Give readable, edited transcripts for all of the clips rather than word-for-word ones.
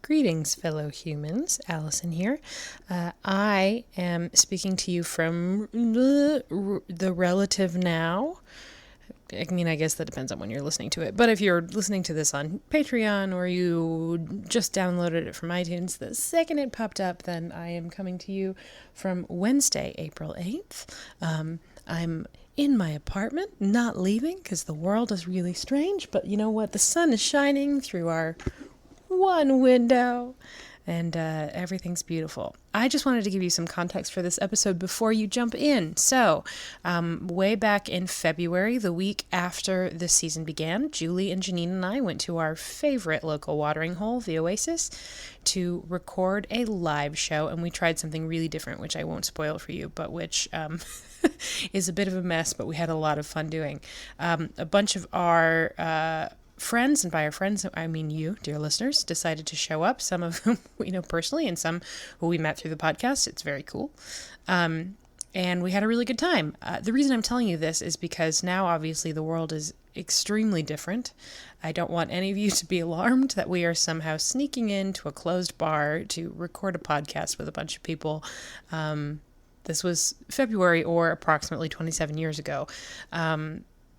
Greetings, fellow humans. Allison here. I am speaking to you from the relative now. I mean, I guess that depends on when you're listening to it. But if you're listening to this on Patreon or you just downloaded it from iTunes, the second it popped up, then I am coming to you from Wednesday, April 8th. I'm in my apartment, not leaving because the world is really strange. But you know what? The sun is shining through our one window and everything's beautiful. I just wanted to give you some context for this episode before you jump in. So, way back in February, the week after the season began, Julie and Janine and I went to our favorite local watering hole, the Oasis, to record a live show, and we tried something really different, which I won't spoil for you, but which is a bit of a mess, but we had a lot of fun doing. A bunch of our friends, and by our friends, I mean you, dear listeners, decided to show up, some of whom we know personally and some who we met through the podcast. It's very cool. And we had a really good time. The reason I'm telling you this is because now, obviously, the world is extremely different. I don't want any of you to be alarmed that we are somehow sneaking into a closed bar to record a podcast with a bunch of people. This was February or approximately 27 years ago.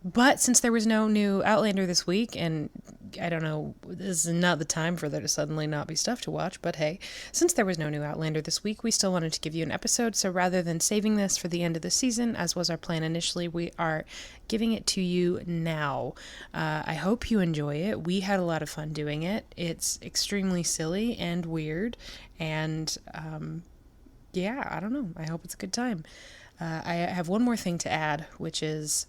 But since there was no new Outlander this week, and I don't know, this is not the time for there to suddenly not be stuff to watch, but hey, since there was no new Outlander this week, we still wanted to give you an episode, so rather than saving this for the end of the season, as was our plan initially, we are giving it to you now. I hope you enjoy it. We had a lot of fun doing it. It's extremely silly and weird, and yeah, I don't know. I hope it's a good time. I have one more thing to add, which is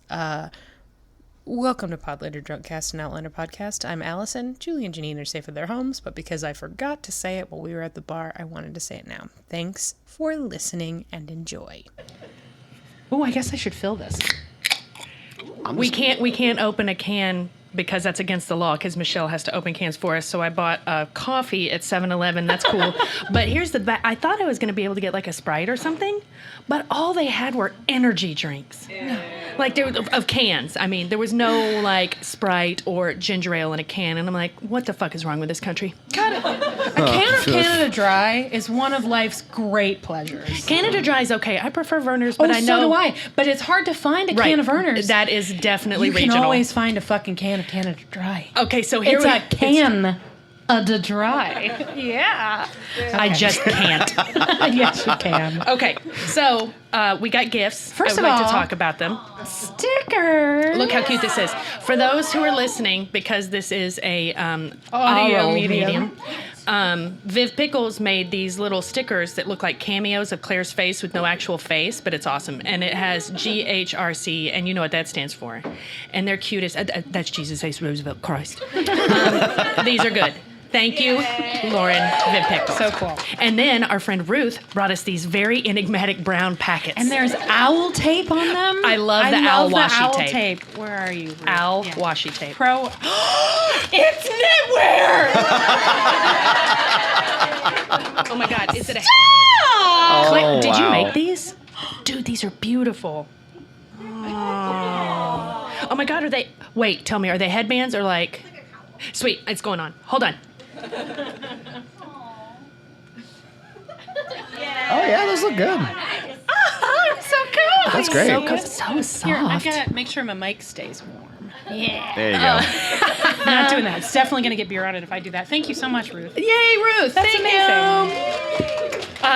welcome to Podlander, Drunkcast, an Outlander podcast. I'm Allison. Julie and Janine are safe at their homes, but because I forgot to say it while we were at the bar, I wanted to say it now. Thanks for listening and enjoy. Oh, I guess I should fill this. We can't open a can because that's against the law, because Michelle has to open cans for us. So I bought a coffee at 7-Eleven. That's cool. But here's I thought I was going to be able to get like a Sprite or something, but all they had were energy drinks. Yeah. Like there of cans. I mean, there was no like Sprite or ginger ale in a can. And I'm like, what the fuck is wrong with this country? A can of Canada Dry is one of life's great pleasures. Canada Dry is okay. I prefer Vernors, but I know. So do I. But it's hard to find a can of Vernors. That is definitely regional. You can always find a fucking can of Canada Dry. Okay, so here it's a can of dry. Yeah. I just can't. Yes, you can. Okay, so we got gifts. First I of would all, like to talk about them. Stickers. Look how cute this is. For those who are listening, because this is a audio medium. Viv Pickles made these little stickers that look like cameos of Claire's face with no actual face, but it's awesome. And it has GHRC, and you know what that stands for. And they're cutest. That's Jesus H. Roosevelt Christ. These are good. Thank you, Lauren Viv Pickles. So cool. And then our friend Ruth brought us these very enigmatic brown packets. And there's owl tape on them. I love the owl washi tape. Where are you, Ruth? Owl washi tape. It's knitwear! Oh my God, is it a... Oh, Did you wow. make these? Dude, these are beautiful. Oh my God, are they... Wait, tell me, are they headbands or like... Sweet, it's going on. Hold on. Oh, yeah, those look good. Oh, so cool. That's great. So soft. Here, I've got to make sure my mic stays warm. Yeah. There you go. Not doing that. It's definitely going to get beer on it if I do that. Thank you so much, Ruth. Yay, Ruth. That's Thank amazing. you.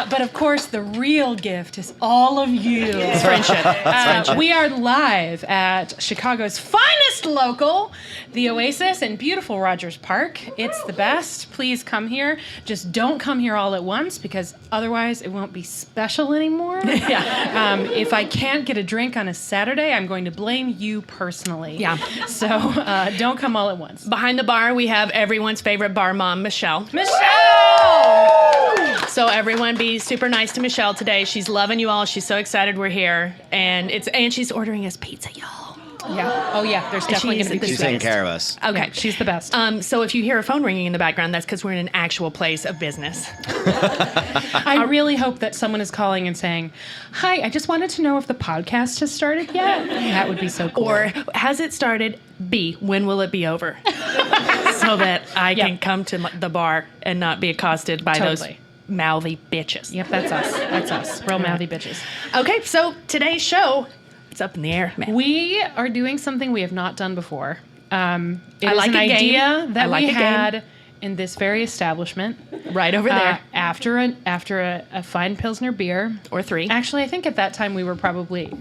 But of course, the real gift is all of you. It's friendship. We are live at Chicago's finest local, the Oasis in beautiful Rogers Park. It's the best. Please come here. Just don't come here all at once because otherwise it won't be special anymore. Yeah. If I can't get a drink on a Saturday, I'm going to blame you personally. Yeah. So don't come all at once. Behind the bar, we have everyone's favorite bar mom, Michelle. So everyone be super nice to Michelle today. She's loving you all. She's so excited we're here. And she's ordering us pizza, y'all. Yeah. Oh, yeah. There's definitely going to be pizza. She's taking care of us. Okay. Yeah, she's the best. So if you hear a phone ringing in the background, that's because we're in an actual place of business. I really hope that someone is calling and saying, hi, I just wanted to know if the podcast has started yet. That would be so cool. Or has it started? B, when will it be over? so that I can come to the bar and not be accosted by those Totally. mouthy bitches. Yep, that's us. That's us. Real mouthy bitches. Okay, so today's show, it's up in the air, man. We are doing something we have not done before. It I is like an a game. idea I that like we a game. had in this very establishment. Right over there. After a fine Pilsner beer. Or 3. Actually, I think at that time we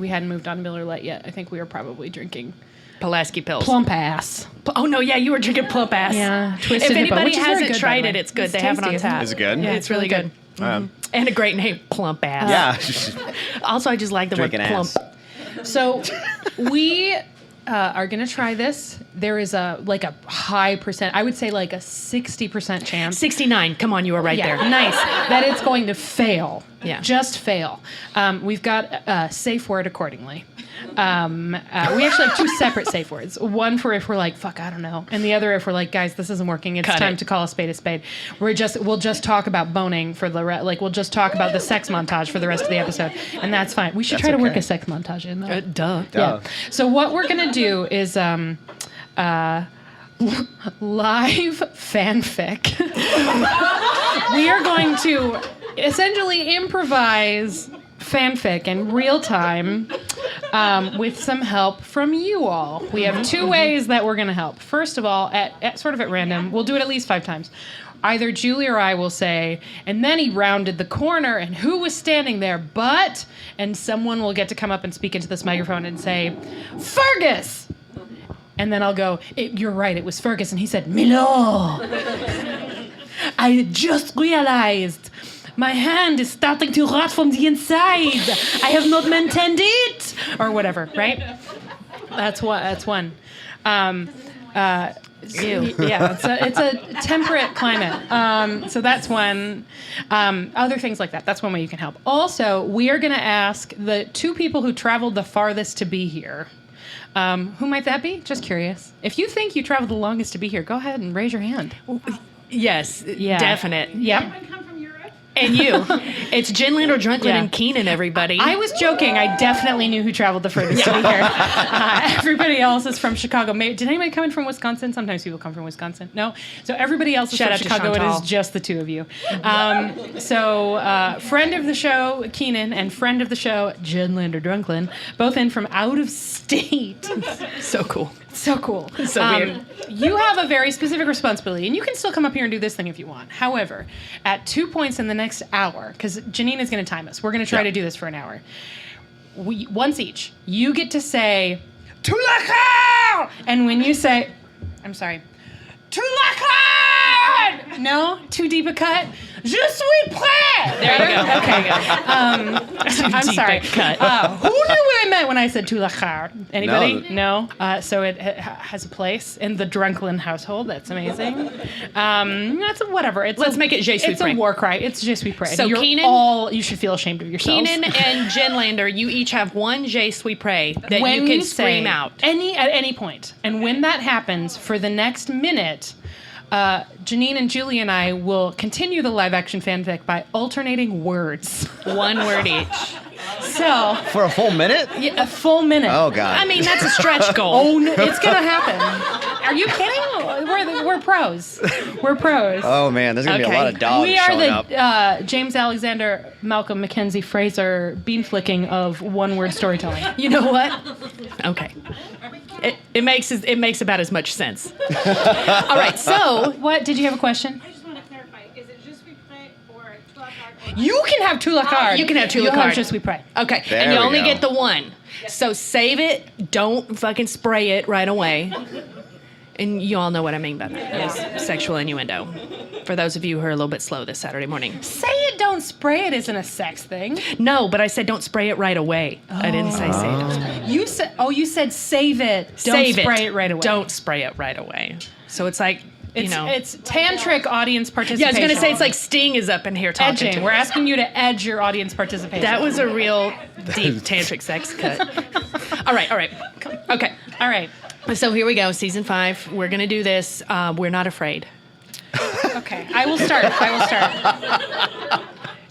hadn't moved on Miller Lite yet. I think we were probably drinking Pulaski pills. Plump Ass. Oh, no, yeah, you were drinking plump ass. Yeah, If Twisted Hippo, anybody which is very hasn't good, by tried the it, way. it's good. It's they have it tasty, on isn't tap. it? Is it good? Yeah, It's really good. Um, And a great name, plump ass. yeah. Also, I just like the word Drinking plump. ass. So we are going to try this. There is a high percent, I would say like a 60% chance. 69. Come on, you were right Yeah, there. nice. That it's going to fail. Yeah. Just fail. We've got a safe word accordingly. We actually have 2 separate safe words. One for if we're like, fuck, I don't know. And the other if we're like, guys, this isn't working. It's Cut time it. to call a spade a spade. We'll just talk about boning for the we'll just talk about the sex montage for the rest of the episode. And that's fine. We should That's try to work okay. a sex montage in though. Duh. Yeah. So what we're gonna do is live fanfic. We are going to essentially improvise fanfic in real time with some help from you all. We have 2 ways that we're gonna help. First of all, at sort of at random, we'll do it at least 5 times. Either Julie or I will say, and then he rounded the corner, and who was standing there but, and someone will get to come up and speak into this microphone and say, Fergus! And then I'll go, you're right, it was Fergus. And he said, Milord, I just realized my hand is starting to rot from the inside. I have not maintained it. Or whatever, right? That's one. Yeah, it's a temperate climate. So that's one. Other things like that. That's one way you can help. Also, we are going to ask the 2 people who traveled the farthest to be here. Who might that be? Just curious. If you think you traveled the longest to be here, go ahead and raise your hand. Yes, definite. Yep. And you. It's Ginland or Drunkland Yeah. and Keenan, everybody. I was joking. I definitely knew who traveled the furthest to be here. Everybody else is from Chicago. Did anybody come in from Wisconsin? Sometimes people come from Wisconsin. No? So everybody else is Shout from out to Chicago. It Chantal. is just the 2 of you. Friend of the show, Keenan, and friend of the show, Ginland or Drunkland, both in from out of state. so cool. So cool. So weird. You have a very specific responsibility, and you can still come up here and do this thing if you want. However, at 2 points in the next hour, because Janine is going to time us, we're going to try to do this for an hour. Once each, you get to say, Tulakar! And when you say, I'm sorry, Tulakar! No? Too deep a cut? Je suis prêt! There you go. Okay, good. I'm deep sorry. a cut. Who knew what I meant when I said Tulakar? Anybody? No. So it has a place in the Drunkland household. That's amazing. That's whatever. Let's make it Je suis It's prêt. a war cry. It's Je suis prêt. So You should feel ashamed of yourselves. Keenan and Ginlander, you each have one Je suis prêt that when you can say scream out. at any point. And when that happens, for the next minute, Janine and Julie and I will continue the live action fanfic by alternating words. One word each. So, For a full minute? a full minute. Oh, God. I mean, that's a stretch goal. Oh, no, it's gonna happen. Are you kidding? We're pros. We're pros. Oh, man. There's going to be a Okay. lot of dogs We are showing up. the James Alexander, Malcolm Mackenzie Fraser bean flicking of one-word storytelling. You know what? Okay. It makes about as much sense. All right, so What? Did you have a question? I just want to clarify. Is it Je suis prêt or Trois Cards? You can have two la carte. You can have two You'll la carte. have just we pray. okay, There and you we only go. get the one. So save it. Don't fucking spray it right away. And you all know what I mean by that. It's sexual innuendo. For those of you who are a little bit slow this Saturday morning. Say it, don't spray it isn't a sex thing. No, but I said don't spray it right away. I didn't say say it. Don't spray it. You said save it. Don't Save spray it right away. Don't spray it right away. So it's like, It's tantric audience participation. Yeah, I was going to say it's like Sting is up in here talking edging. to We're us. asking you to edge your audience participation. That was a real deep tantric sex cut. All right. Okay. all right. So here we go, season 5. We're going to do this. We're not afraid. Okay, I will start.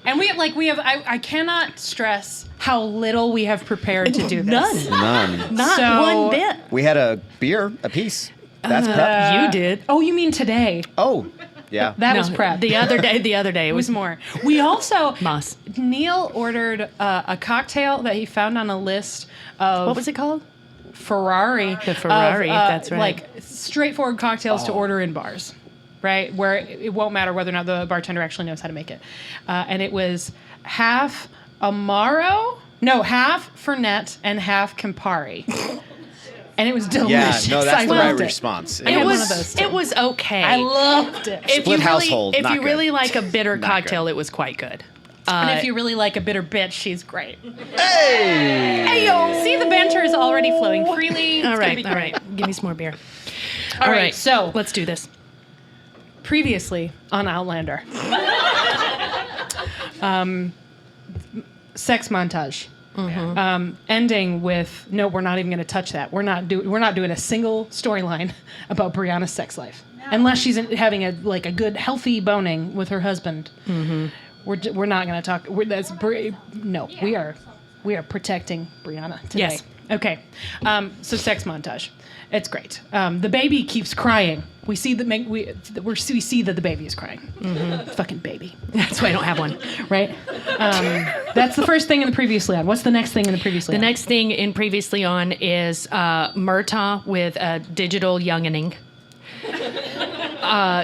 And I cannot stress how little we have prepared to do this. None. None. Not So- one bit. We had a beer apiece. That's prep. You did. Oh, you mean today? Oh, yeah. That No, was prep. The other day It it was was more. We also Moss. Neil ordered a cocktail that he found on a list of What was it called? Ferrari. The Ferrari, that's right. Like straightforward cocktails to order in bars, right? Where it won't matter whether or not the bartender actually knows how to make it. And it was half Amaro, half Fernet and half Campari. And it was delicious. Yeah, no, that's the I right loved it. response. I had one of those was too. it was okay. I loved it. If Split you household, If not you good. really like a bitter Not cocktail, good. it was quite good. And if you really like a bitter bitch, she's great. Hey! See, the banter is already flowing freely. all It's gonna right, be all great. right. Give me some more beer. All right, so let's do this. previously on Outlander, sex montage. Ending with we're not even going to touch that. We're not doing a single storyline about Brianna's sex life unless she's having a good healthy boning with her husband. We're not going to talk. We are protecting Brianna today. Yes. Okay. So sex montage. It's great. The baby keeps crying. We see that we see that the baby is crying. Fucking baby. That's why I don't have one. Right? That's the first thing in the Previously On. What's the next thing in the Previously On? The next thing in Previously On is Murtaugh with a digital youngening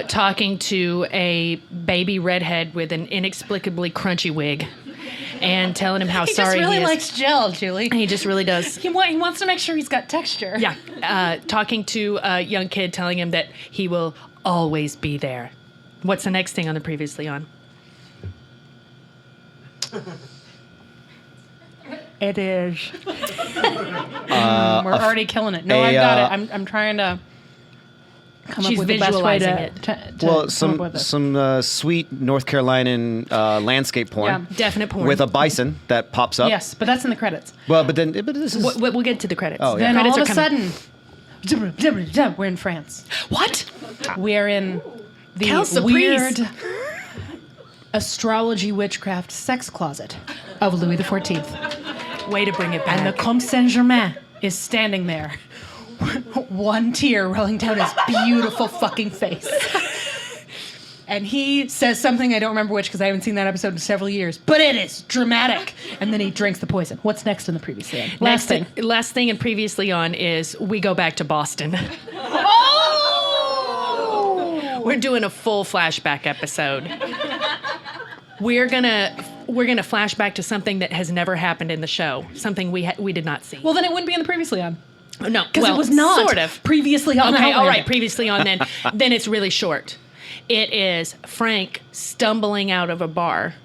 talking to a baby redhead with an inexplicably crunchy wig and telling him how He sorry just really he is. likes gel, Julie. He just really does. He wants to make sure he's got texture. Yeah. Talking to a young kid, telling him that he will always be there. What's the next thing on the Previously On? It is. We're already killing it. No, I got it. I'm trying to come She's up with the best way visualizing to Well, come up with this. some sweet North Carolinian landscape porn Yeah. Definite porn. with a bison that pops up. Yes, but that's in the credits. Well, but this is We'll get to the credits. Oh, yeah. Then Credits all are of a coming. sudden, we're in France. What? We're in the Tell Caprice. weird astrology witchcraft sex closet of Louis XIV. Way to bring it back. And the Comte Saint-Germain is standing there. One tear rolling down his beautiful fucking face. And he says something, I don't remember which because I haven't seen that episode in several years, but it is dramatic. And then he drinks the poison. What's next in the Previously On? Last thing. Last thing and Previously On is we go back to Boston. Oh! We're doing a full flashback episode. We're gonna flash back to something that has never happened in the show, something we did not see. Well, then it wouldn't be in the Previously On. No, Because well, it was not sort of. previously on. Okay, all Outlander. right. Previously On, then it's really short. It is Frank stumbling out of a bar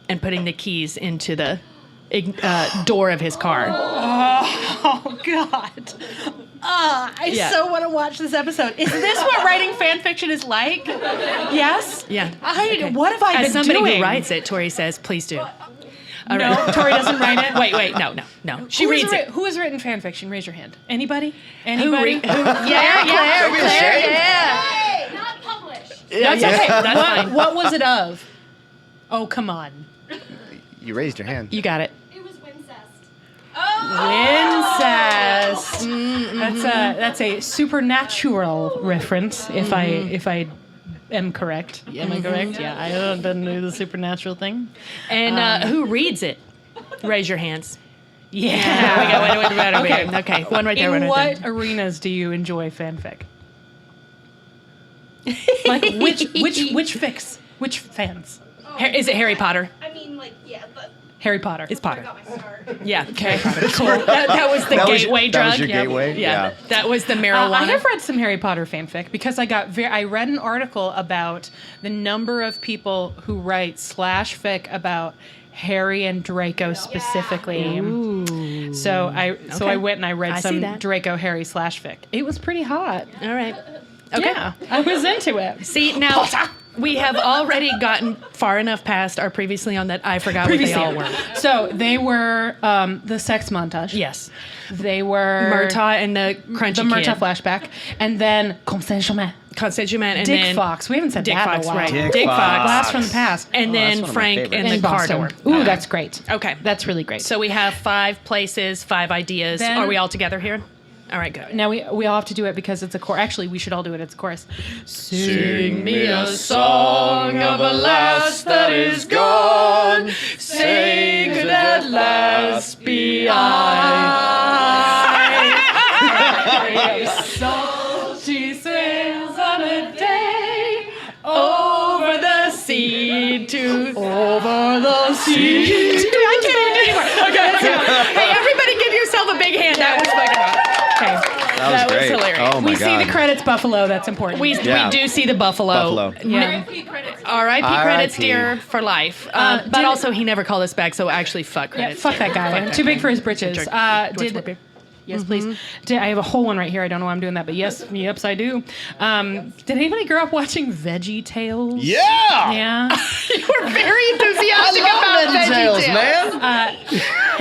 and putting the keys into the door of his car. Oh God! I Yeah. so want to watch this episode. Is this what writing fan fiction is like? Yes. Yeah. Okay. What have I As been somebody doing? who writes it, Tori says, "Please do." All No, right. Tori doesn't write it. Wait, no. She reads it. Who has written fan fiction? Raise your hand. Anybody? Who Anybody? re- who- yeah, Don't be ashamed. Hey, not published. That's okay. That's fine. What was it of? Oh, come on. You raised your hand. You got it. It was Wincest. Incest. That's a supernatural reference. If I am correct. Am I correct? Yeah, I don't do the supernatural thing. And who reads it? Raise your hands. Yeah. Okay, one right there. In one right what there. arenas do you enjoy fanfic? Like which fics? Which fans? Is it Harry Potter? I mean, like, yeah, but Harry Potter. It's I Potter. got my start. Yeah. Okay. Cool. That was the That was- gateway that drug. was your gateway? Yeah. Yeah. That was the marijuana. I have read some Harry Potter fanfic because I read an article about the number of people who write /fic about Harry and Draco specifically. Ooh. So I went and I read I see some that. Draco Harry /fic. It was pretty hot. All right. Okay. Yeah, I was into it. See, now we have already gotten far enough past our Previously On that I forgot what they all were. So they were the sex montage. Yes. They were Murtaugh and the crunchy the Murtaugh kid. flashback, and then Comte Saint-Germain. Constitument and Dick then Fox. We haven't said Dick that Fox, in a while. right. Dick Fox. Blast from the past. and that's then one of my Frank favorites. and the In car Boston. door. Ooh, that's great. Okay. That's really great. So we have 5 places, 5 ideas. Then- Are we all together here? All right, go. Now we all have to do it because it's a chorus. Actually, we should all do it. It's a chorus. Sing me a song of a lass that is gone. Say could at last be I. So she sails on a day over the sea to over the sea. I can't do it anymore. Okay, let's go. Hey, everybody, give yourself a big hand. That was fucking awesome. Okay. That was great. hilarious. Oh my We God. see the credits, Buffalo. That's important. We do see the buffalo. yeah. R.I.P. credits, R.I.P. dear, for life. But did- also, he never called us back, so actually, fuck Yeah, credits. fuck that guy. Too big for his britches. George Did Whitby. yes, please. I have a whole one right here. I don't know why I'm doing that, but yes, yeps, I do. Did anybody grow up watching Veggie Tales? Yeah. Yeah. You were very enthusiastic I love about VeggieTales, VeggieTales. man.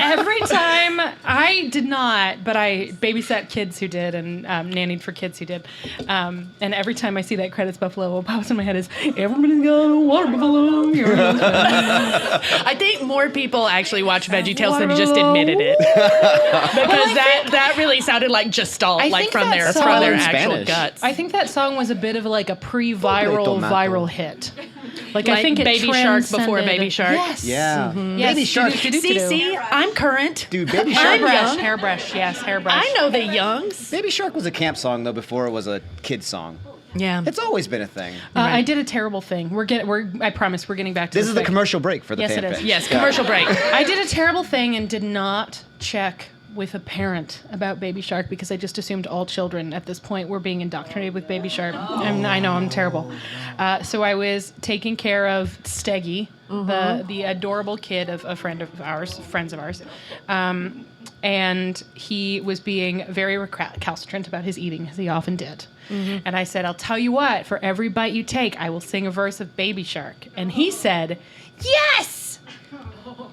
Every time I did not, but I babysat kids who did and nannied for kids who did. And every time I see that credits Buffalo, what pops in my head is everybody's got a water buffalo. I think more people actually watch VeggieTales than just admitted it, because that really sounded like Gestalt, I like think from that their song- from their in actual Spanish. guts. I think that song was a bit of like a pre-viral Tomato. viral hit. Like I Like think it Baby Shark before transcended- Baby Shark? Yes. Yeah. Yes. Baby Shark. See, I'm current. Dude, Baby I'm Shark. young. Hairbrush. Yes, hairbrush. I know the youngs. Baby Shark was a camp song though before it was a kid song. Yeah. It's always been a thing. I did a terrible thing. I promise we're getting back to This is the thing. commercial break for the Yes, it fan is. page. Yes, commercial break. I did a terrible thing and did not check with a parent about Baby Shark because I just assumed all children at this point were being indoctrinated with Baby Shark. I know I'm terrible. So I was taking care of Steggy, the adorable kid of a friends of ours. And he was being very recalcitrant about his eating, as he often did. And I said, I'll tell you what, for every bite you take, I will sing a verse of Baby Shark. And he said, yes!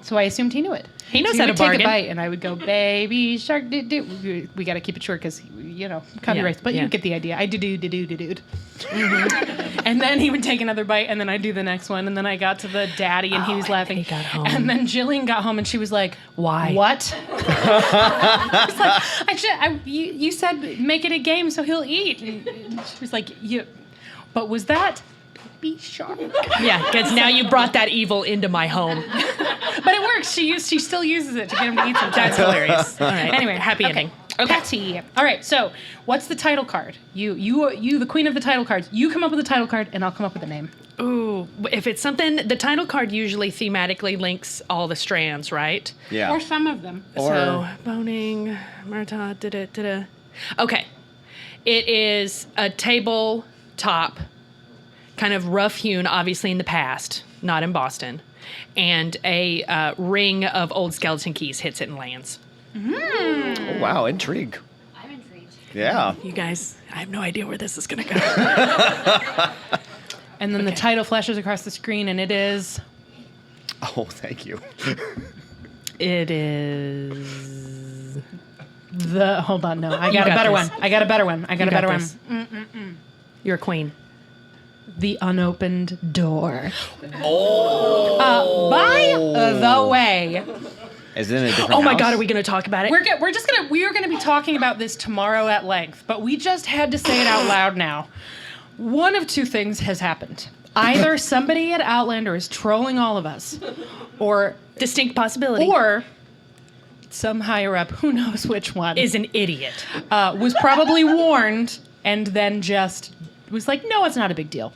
So I assumed he knew it. He knows So how he to would take bargain. a bite, and I would go, Baby Shark, do. We got to keep it short because, copyrights. But yeah. you get the idea. I do. And then he would take another bite, and then I'd do the next one. And then I got to the daddy, and he was laughing. he got home. And then Jillian got home, and she was like, Why? What? I was like, you said make it a game so he'll eat. And she was like, but was that Baby Shark? Yeah, because now you brought that evil into my home. But it works. She still uses it to get him to eat sometimes. That's hilarious. All right. Anyway, happy okay. ending. Patty. All right. So, what's the title card? You, the queen of the title cards. You come up with a title card, and I'll come up with a name. Ooh, if it's something, the title card usually thematically links all the strands, right? Yeah. Or some of them. So, boning, Marta, da-da. Okay. It is a tabletop, kind of rough-hewn, obviously in the past, not in Boston, and a ring of old skeleton keys hits it and lands. Oh, wow, intrigue. I'm intrigued. Yeah. You guys, I have no idea where this is going to go. And then the title flashes across the screen, and it is... Oh, thank you. It is... Hold on, no. I got got a better this. one. I got a better one. You got this. You're a queen. The Unopened Door. Oh. By the way... Is it in a different Oh my house? God, are we going to talk about it? We are gonna be talking about this tomorrow at length, but we just had to say it out loud now. One of two things has happened. Either somebody at Outlander is trolling all of us, or Distinct possibility. some higher up, who knows which one, is an idiot. was probably warned and then just was like, no, it's not a big deal.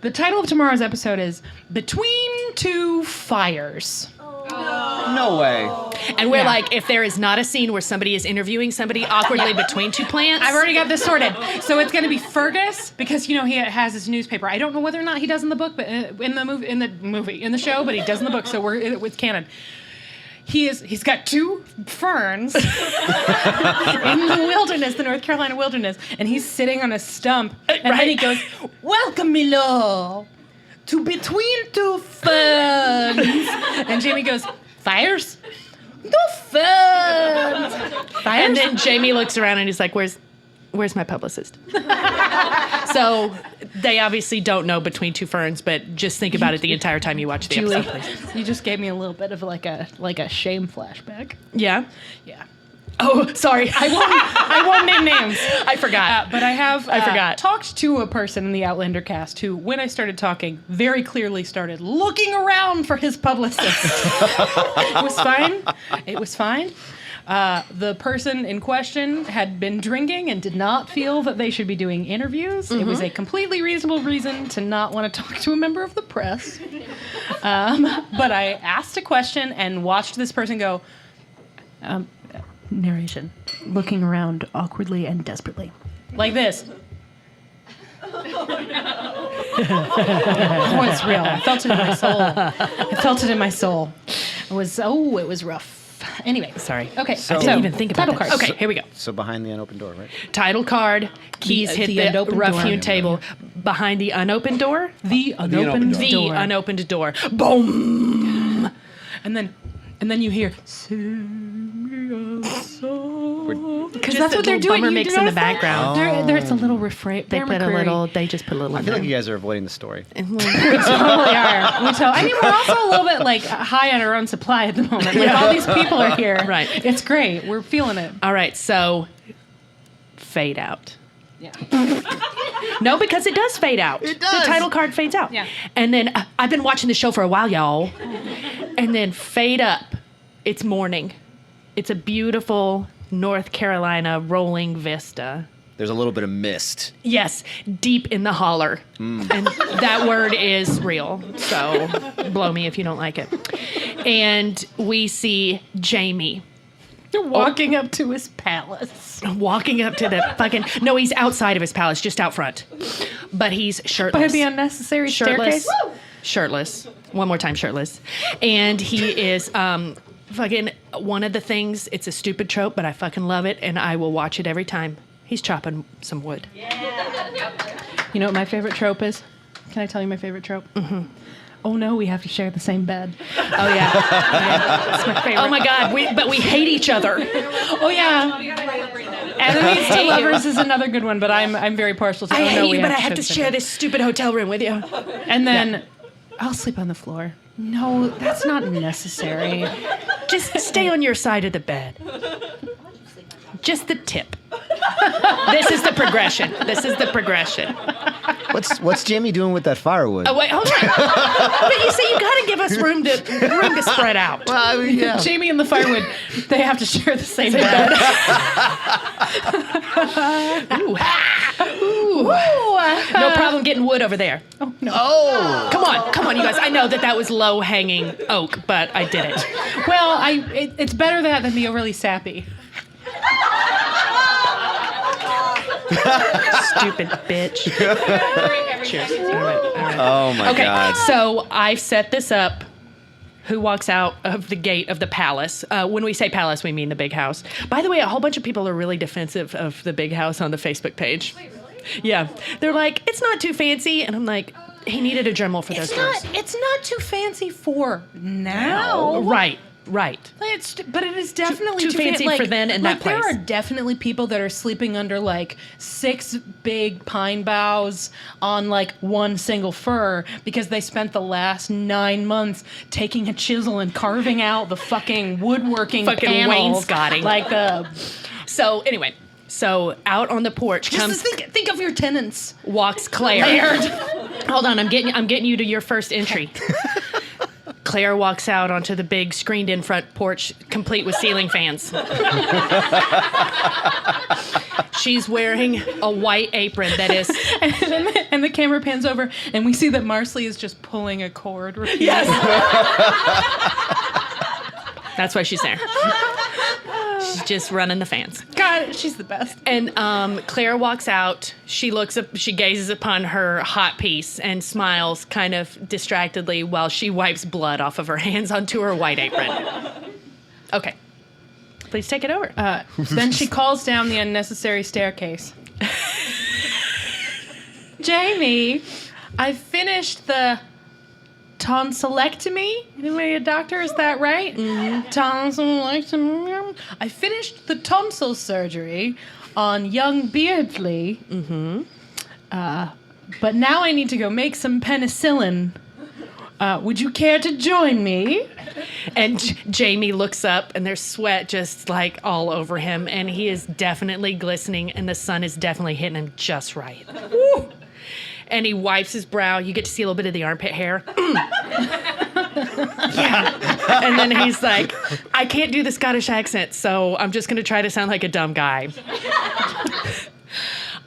The title of tomorrow's episode is Between Two Fires. No way. And we're Yeah. like, if there is not a scene where somebody is interviewing somebody awkwardly between two plants, I've already got this sorted. So it's going to be Fergus because he has his newspaper. I don't know whether or not he does in the book, but in the show, but he does in the book. So it's canon. He's got two ferns in the wilderness, the North Carolina wilderness, and he's sitting on a stump. And then he goes, "Welcome, me love, to Between Two Ferns." And Jamie goes, "Fires? No ferns. Fires?" and then Jamie looks around and he's like, where's my publicist? So they obviously don't know Between Two Ferns, but just think about it the entire time you watch the Julie, episode, please. you just gave me a little bit of like a shame flashback. Yeah. Yeah. Oh, sorry. I won't name names. I forgot. But I have forgot. talked to a person in the Outlander cast who, when I started talking, very clearly started looking around for his publicist. It was fine. It was fine. The person in question had been drinking and did not feel that they should be doing interviews. It was a completely reasonable reason to not want to talk to a member of the press. But I asked a question and watched this person go, narration, looking around awkwardly and desperately. Like this. Oh, it's real. I felt it in my soul. I felt it in my soul. It was rough. Anyway, sorry. Okay, So- I didn't even think about title that. cards. Okay, here we go. So behind the unopened door, right? Title card, keys hit the the unopened rough door. hewn table. Behind the unopened door? The unopened The door. unopened door. Boom! And then you hear, because that's what they're doing. Bummer You mix in the notice that? background. There's a little refrain. They put a little. They just put a little. I in feel like there. you guys are avoiding the story. We totally are. I mean, we're also a little bit like high on our own supply at the moment. Like all these people are here. Right. It's great. We're feeling it. All right, so fade out. Yeah. No, because it does fade out. It does. The title card fades out. Yeah. And then I've been watching the show for a while, y'all. And then fade up. It's morning. It's a beautiful North Carolina rolling vista. There's a little bit of mist. Yes, deep in the holler. And that word is real. So blow me if you don't like it. And we see Jamie Walking up to his palace. walking up to the fucking. No, he's outside of his palace, just out front. But he's shirtless. By the unnecessary Shirtless. staircase. Shirtless. One more time, shirtless. And he is fucking one of the things. It's a stupid trope, but I fucking love it, and I will watch it every time. He's chopping some wood. You know what my favorite trope is? Can I tell you my favorite trope? Mm-hmm. Oh no, we have to share the same bed. Oh yeah. That's my favorite. Oh my God. But we hate each other. Oh yeah. Enemies to lovers is another good one, but I'm very partial to. I oh, no, hate we you, but I share have to the same share bed. this stupid hotel room with you. And then I'll sleep on the floor. No, that's not necessary. Just stay on your side of the bed. Just the tip. This is the progression. This is the progression. What's Jamie doing with that firewood? Oh wait, hold on. But you see, you gotta give us room to spread out. Well, I mean, yeah. Jamie and the firewood, they have to share the same bed. Ooh. No problem getting wood over there. Oh no. Oh, Come on, you guys. I know that was low hanging oak, but I did it. Well, it's better that than be overly sappy. Stupid bitch. Cheers. All right. oh my Okay, God. so I've set this up. Who walks out of the gate of the palace? When we say palace, we mean the big house. By the way, a whole bunch of people are really defensive of the big house on the Facebook page. Wait, really? Yeah. They're like, it's not too fancy. And I'm like, he needed a Dremel for those words. It's not too fancy for now. Right. But it is definitely Too fancy for then and that There place. are definitely people that are sleeping under like 6 big pine boughs on like one single fir because they spent the last 9 months taking a chisel and carving out the fucking woodworking Fucking panels, wainscoting. like the. So anyway, out on the porch comes Think of your tenants. walks Claire. Hold on, I'm getting you to your first entry. Claire walks out onto the big screened-in front porch, complete with ceiling fans. She's wearing a white apron that is. And the camera pans over, and we see that Marsley is just pulling a cord. Repeatedly. Yes. That's why she's there. She's just running the fans. God, she's the best. And Claire walks out. She looks up. She gazes upon her hot piece and smiles, kind of distractedly, while she wipes blood off of her hands onto her white apron. Okay, please take it over. Then she calls down the unnecessary staircase. Jamie, I finished the tonsillectomy. Anybody a doctor? Is that right? Mm-hmm. Tonsillectomy. I finished the tonsil surgery on young Beardley. Mm-hmm. But now I need to go make some penicillin. Would you care to join me? And Jamie looks up, and there's sweat just like all over him, and he is definitely glistening, and the sun is definitely hitting him just right. Woo! And he wipes his brow. You get to see a little bit of the armpit hair. Yeah. And then he's like, I can't do the Scottish accent, so I'm just going to try to sound like a dumb guy.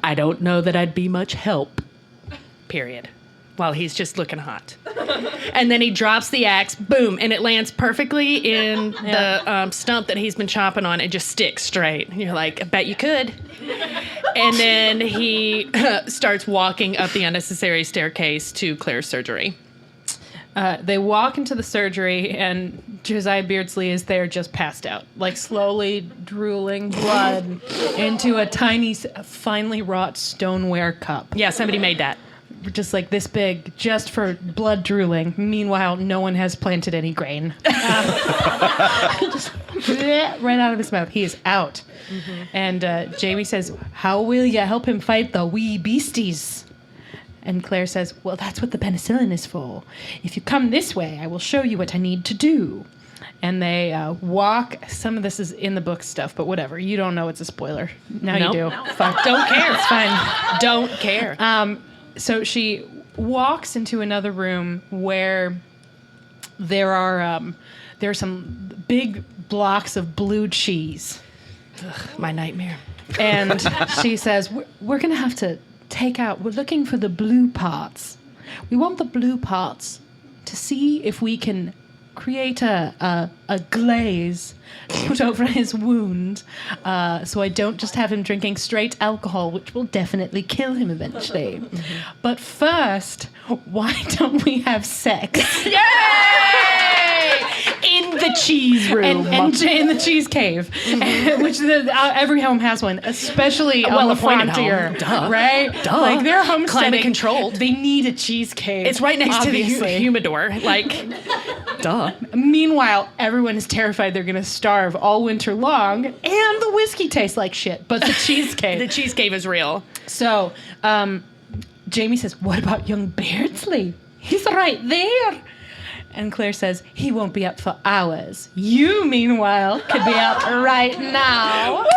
I don't know that I'd be much help. Period. While he's just looking hot. And then he drops the axe, boom, and it lands perfectly in the stump that he's been chopping on. It just sticks straight. And you're like, I bet you could. And then he starts walking up the unnecessary staircase to Claire's surgery. They walk into the surgery, and Josiah Beardsley is there just passed out, like slowly drooling blood into a tiny, finely wrought stoneware cup. Yeah, somebody made that. Just like this big, just for blood drooling. Meanwhile, no one has planted any grain. Just right out of his mouth. He is out. Mm-hmm. And Jamie says, how will you help him fight the wee beasties? And Claire says, well, that's what the penicillin is for. If you come this way, I will show you what I need to do. And they walk. Some of this is in the book stuff, but whatever. You don't know it's a spoiler. Now Nope. you do. No. Fuck. Don't care. It's fine. Don't care. So she walks into another room where there are some big blocks of blue cheese. Ugh, my nightmare. And she says, we're going to have to we're looking for the blue parts. We want the blue parts to see if we can create a glaze to put over his wound, so I don't just have him drinking straight alcohol, which will definitely kill him eventually. Mm-hmm. But first, why don't we have sex? Yay! In the cheese room. And in the cheese cave, which every home has one, especially on the well-appointed frontier, home. Duh. right? Duh. Like they're homesteading. Climate controlled. They need a cheese cave. It's right next obviously. to the humidor. Like, duh. Meanwhile, everyone is terrified they're going to starve all winter long, and the whiskey tastes like shit. But the cheese cave, The cheese cave is real. So, Jamie says, "What about young Beardsley? He's right there." And Claire says, he won't be up for hours. You, meanwhile, could be up right now.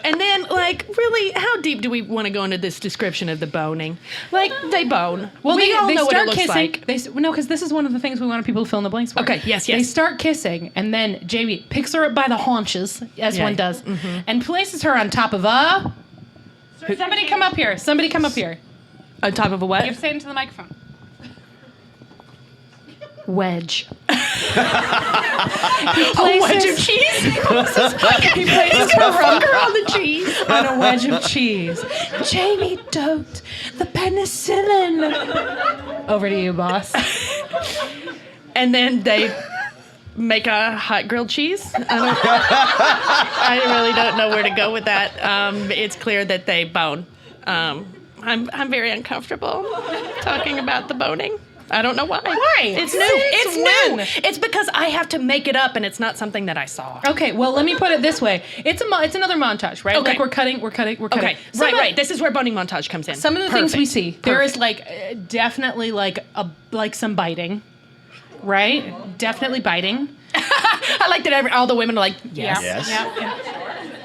And then, like, really, how deep do we want to go into this description of the boning? Like, they bone. Well, we all they know what it start looks kissing. like. No, because this is one of the things we want people to fill in the blanks for. Okay, yes. They start kissing, and then Jamie picks her up by the haunches, as one does, and places her on top of a... Somebody come up here. Somebody come up here. On top of a what? You have to say it into the microphone. Wedge. He A wedge of cheese? He places her Finger on the cheese. on a wedge of cheese. Jamie, don't. The penicillin. Over to you, boss. And then they make a hot grilled cheese. I really don't know where to go with that. It's clear that they bone. I'm very uncomfortable talking about the boning. I don't know why. Why? It's new. It's new. It's because I have to make it up, and it's not something that I saw. Okay, well, let me put it this way. It's another montage, right? Okay. Like we're cutting. Okay, right. This is where boning montage comes in. Some of the things we see, there is Perfect. definitely like some biting, right? Definitely biting. I like that all the women are like, yes. Yes.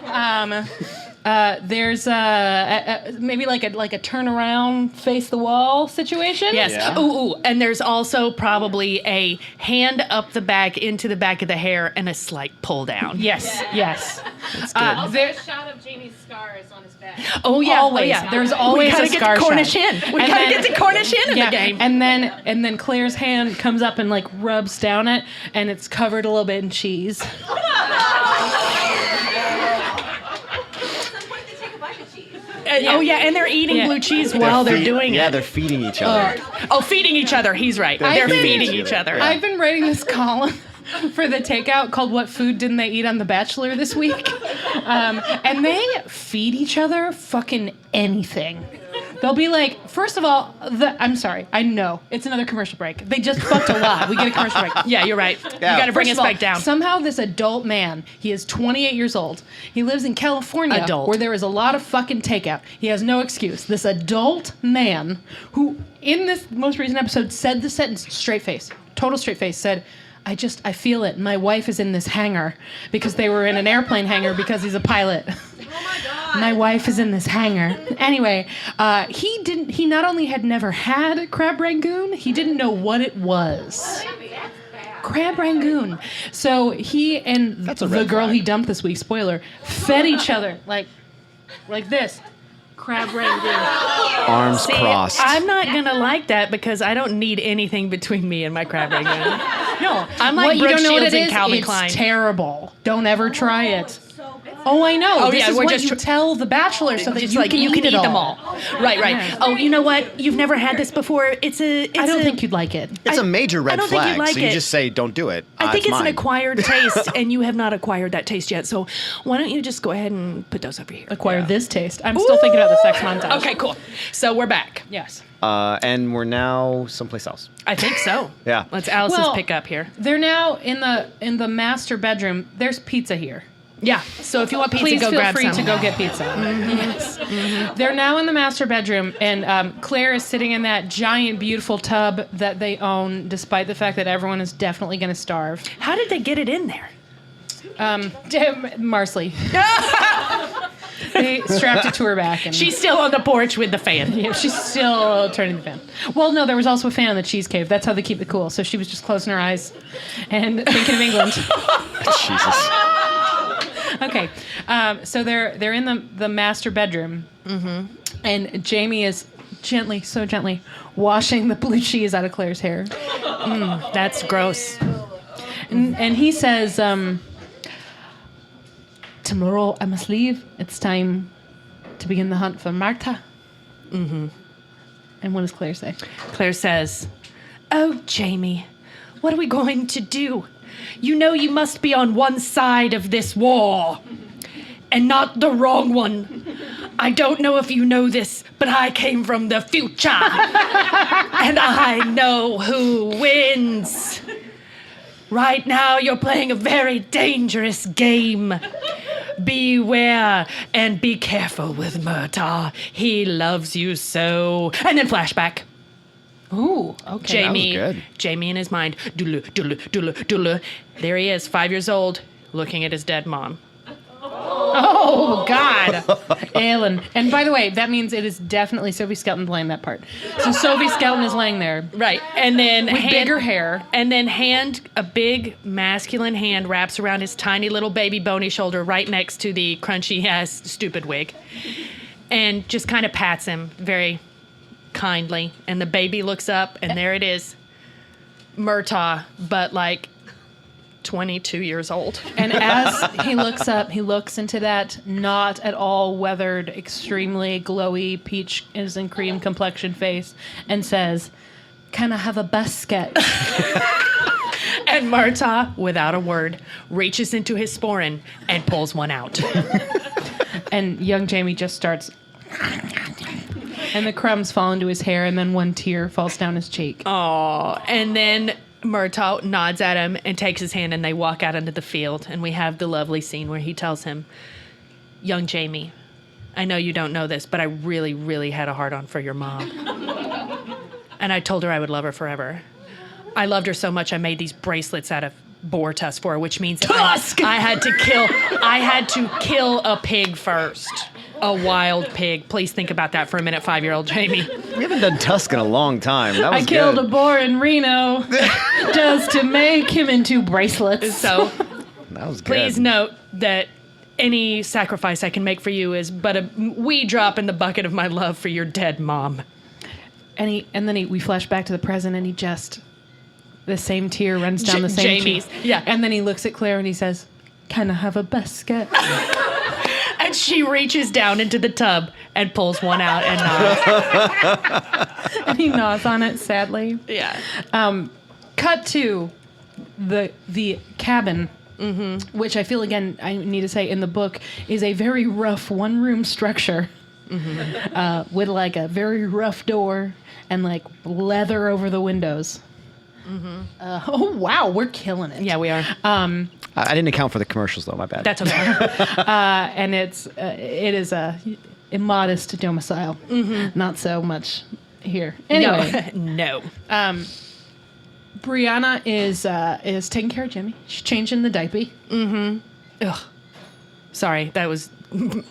Yeah. There's maybe like a turnaround, face the wall situation. Yes. Yeah. Ooh. And there's also probably a hand up the back into the back of the hair and a slight pull down. Yes. That's good. There's a shot of Jamie's scars on his back. Oh yeah. Always. Oh, yeah. There's always we gotta a get scar the Cornish shot. hen. We And gotta then- get the Cornish hen in the game. And then Claire's hand comes up and like rubs down it, and it's covered a little bit in cheese. And they're eating blue cheese while they're doing Yeah, it. they're feeding each other. Feeding each other. He's right. They're feeding each other. Yeah. I've been writing this column for the takeout called "What Food Didn't They Eat on The Bachelor This Week?" And they feed each other fucking anything. They'll be like, first of all, I'm sorry, I know it's another commercial break. They just fucked a lot. We get a commercial break. Yeah, you're right. Yeah. You got to bring First us of all, back down. Somehow this adult man, he is 28 years old. He lives in California Adult. where there is a lot of fucking takeout. He has no excuse. This adult man who in this most recent episode said the sentence straight face, total straight face, said, I feel it. My wife is in this hangar because they were in an airplane hangar because he's a pilot. Oh my God. My wife is in this hangar. Anyway, he not only had never had crab rangoon, he didn't know what it was. Crab rangoon. So he and That's a the red girl flag. he dumped this week, spoiler, fed each other like this. Crab rangoon. Arms See, crossed. I'm not going to like that because I don't need anything between me and my crab rangoon. No, I'm like what, you Brooke don't know what Shields it and is? Calvin It's Klein. terrible. Don't ever try it. Oh, I know. Oh, This yeah, is we're what just you tell the bachelor so that It's you like can you eat can it eat them all. all. Right. Yeah. Oh, you know what? You've never had this before. I I don't think you'd like it. It's a major I red don't think you'd flag. like So you it. just say, don't do it. I think it's an mine. acquired taste, and you have not acquired that taste yet. So why don't you just go ahead and put those over here? Acquire this taste. I'm still thinking about the sex montage. Okay, cool. So we're back. Yes. And we're now someplace else. I think so. Yeah. Let's Alice's Well- pick up here. They're now in the master bedroom. There's pizza here. Yeah. So if you want pizza, Please go feel grab free some. to go get pizza. Yes. They're now in the master bedroom, and Claire is sitting in that giant, beautiful tub that they own, despite the fact that everyone is definitely going to starve. How did they get it in there? Marsley. They strapped it to her back. And She's still on the porch with the fan. yeah, she's still turning the fan. Well, no, there was also a fan in the cheese cave. That's how they keep it cool. So she was just closing her eyes and thinking of England. Jesus. Okay, so they're in the master bedroom, and Jamie is so gently washing the blue cheese out of Claire's hair, That's gross. and he says, "Tomorrow I must leave. It's time to begin the hunt for Martha." Mm-hmm. And what does Claire say? Claire says, "Oh, Jamie, what are we going to do? You know you must be on one side of this war, and not the wrong one. I don't know if you know this, but I came from the future, and I know who wins. Right now, you're playing a very dangerous game. Beware and be careful with Murtaugh. He loves you so." And then flashback. Ooh, okay. Jamie, That was good. Jamie in his mind, doodle, doodle, doodle, doodle. There he is, 5 years old, looking at his dead mom. Oh God, Alan. And by the way, that means it is definitely Sophie Skelton playing that part. So Sophie Skelton is laying there. Right, and then With bigger hair. and then a big masculine hand wraps around his tiny little baby bony shoulder, right next to the crunchy ass stupid wig, and just kind of pats him very kindly. And the baby looks up, and there it is, Murtaugh, but like 22 years old. And as he looks up, he looks into that not at all weathered, extremely glowy peach and cream complexion face and says, "Can I have a basket?" And Murtaugh, without a word, reaches into his sporin and pulls one out. And young Jamie just starts. And the crumbs fall into his hair, and then one tear falls down his cheek. Aw. And then Murtaugh nods at him and takes his hand, and they walk out into the field. And we have the lovely scene where he tells him, "Young Jamie, I know you don't know this, but I really, really had a hard-on for your mom. And I told her I would love her forever. I loved her so much I made these bracelets out of boar tusk for her, which means I had to kill a pig first. A wild pig. Please think about that for a minute, 5-year-old Jamie. We haven't done Tusk in a long time. That was I killed good. a boar in Reno just to make him into bracelets. So That was good. please note that any sacrifice I can make for you is but a wee drop in the bucket of my love for your dead mom." And then we flash back to the present, and the same tear runs down the same Jamie's, cheek. yeah. And then he looks at Claire and he says, "Can I have a basket?" And she reaches down into the tub and pulls one out and nods. And he gnaws on it sadly. Yeah. Cut to the cabin, which I feel, again, I need to say, in the book is a very rough one-room structure. with like a very rough door and like leather over the windows. Oh wow, we're killing it. Yeah, we are. I didn't account for the commercials though. My bad. That's okay. And it is a immodest domicile. Not so much here. Anyway, No. Brianna is taking care of Jimmy. She's changing the diaper. Ugh. Sorry, that was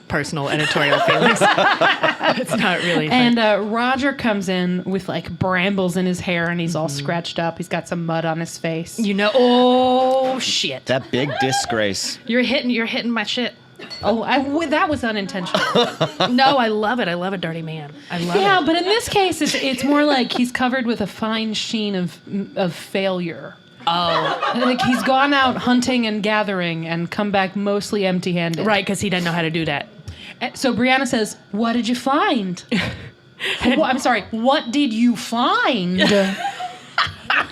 personal editorial feelings. It's not really. And Roger comes in with like brambles in his hair, and he's all scratched up. He's got some mud on his face. oh shit! That big disgrace. You're hitting my shit. Oh, that was unintentional. No, I love it. I love a dirty man. I love it. Yeah, but in this case, it's more like he's covered with a fine sheen of failure. Oh, Like he's gone out hunting and gathering and come back mostly empty-handed. right, because he doesn't know how to do that. So Brianna says, "What did you find?" I'm sorry. What did you find?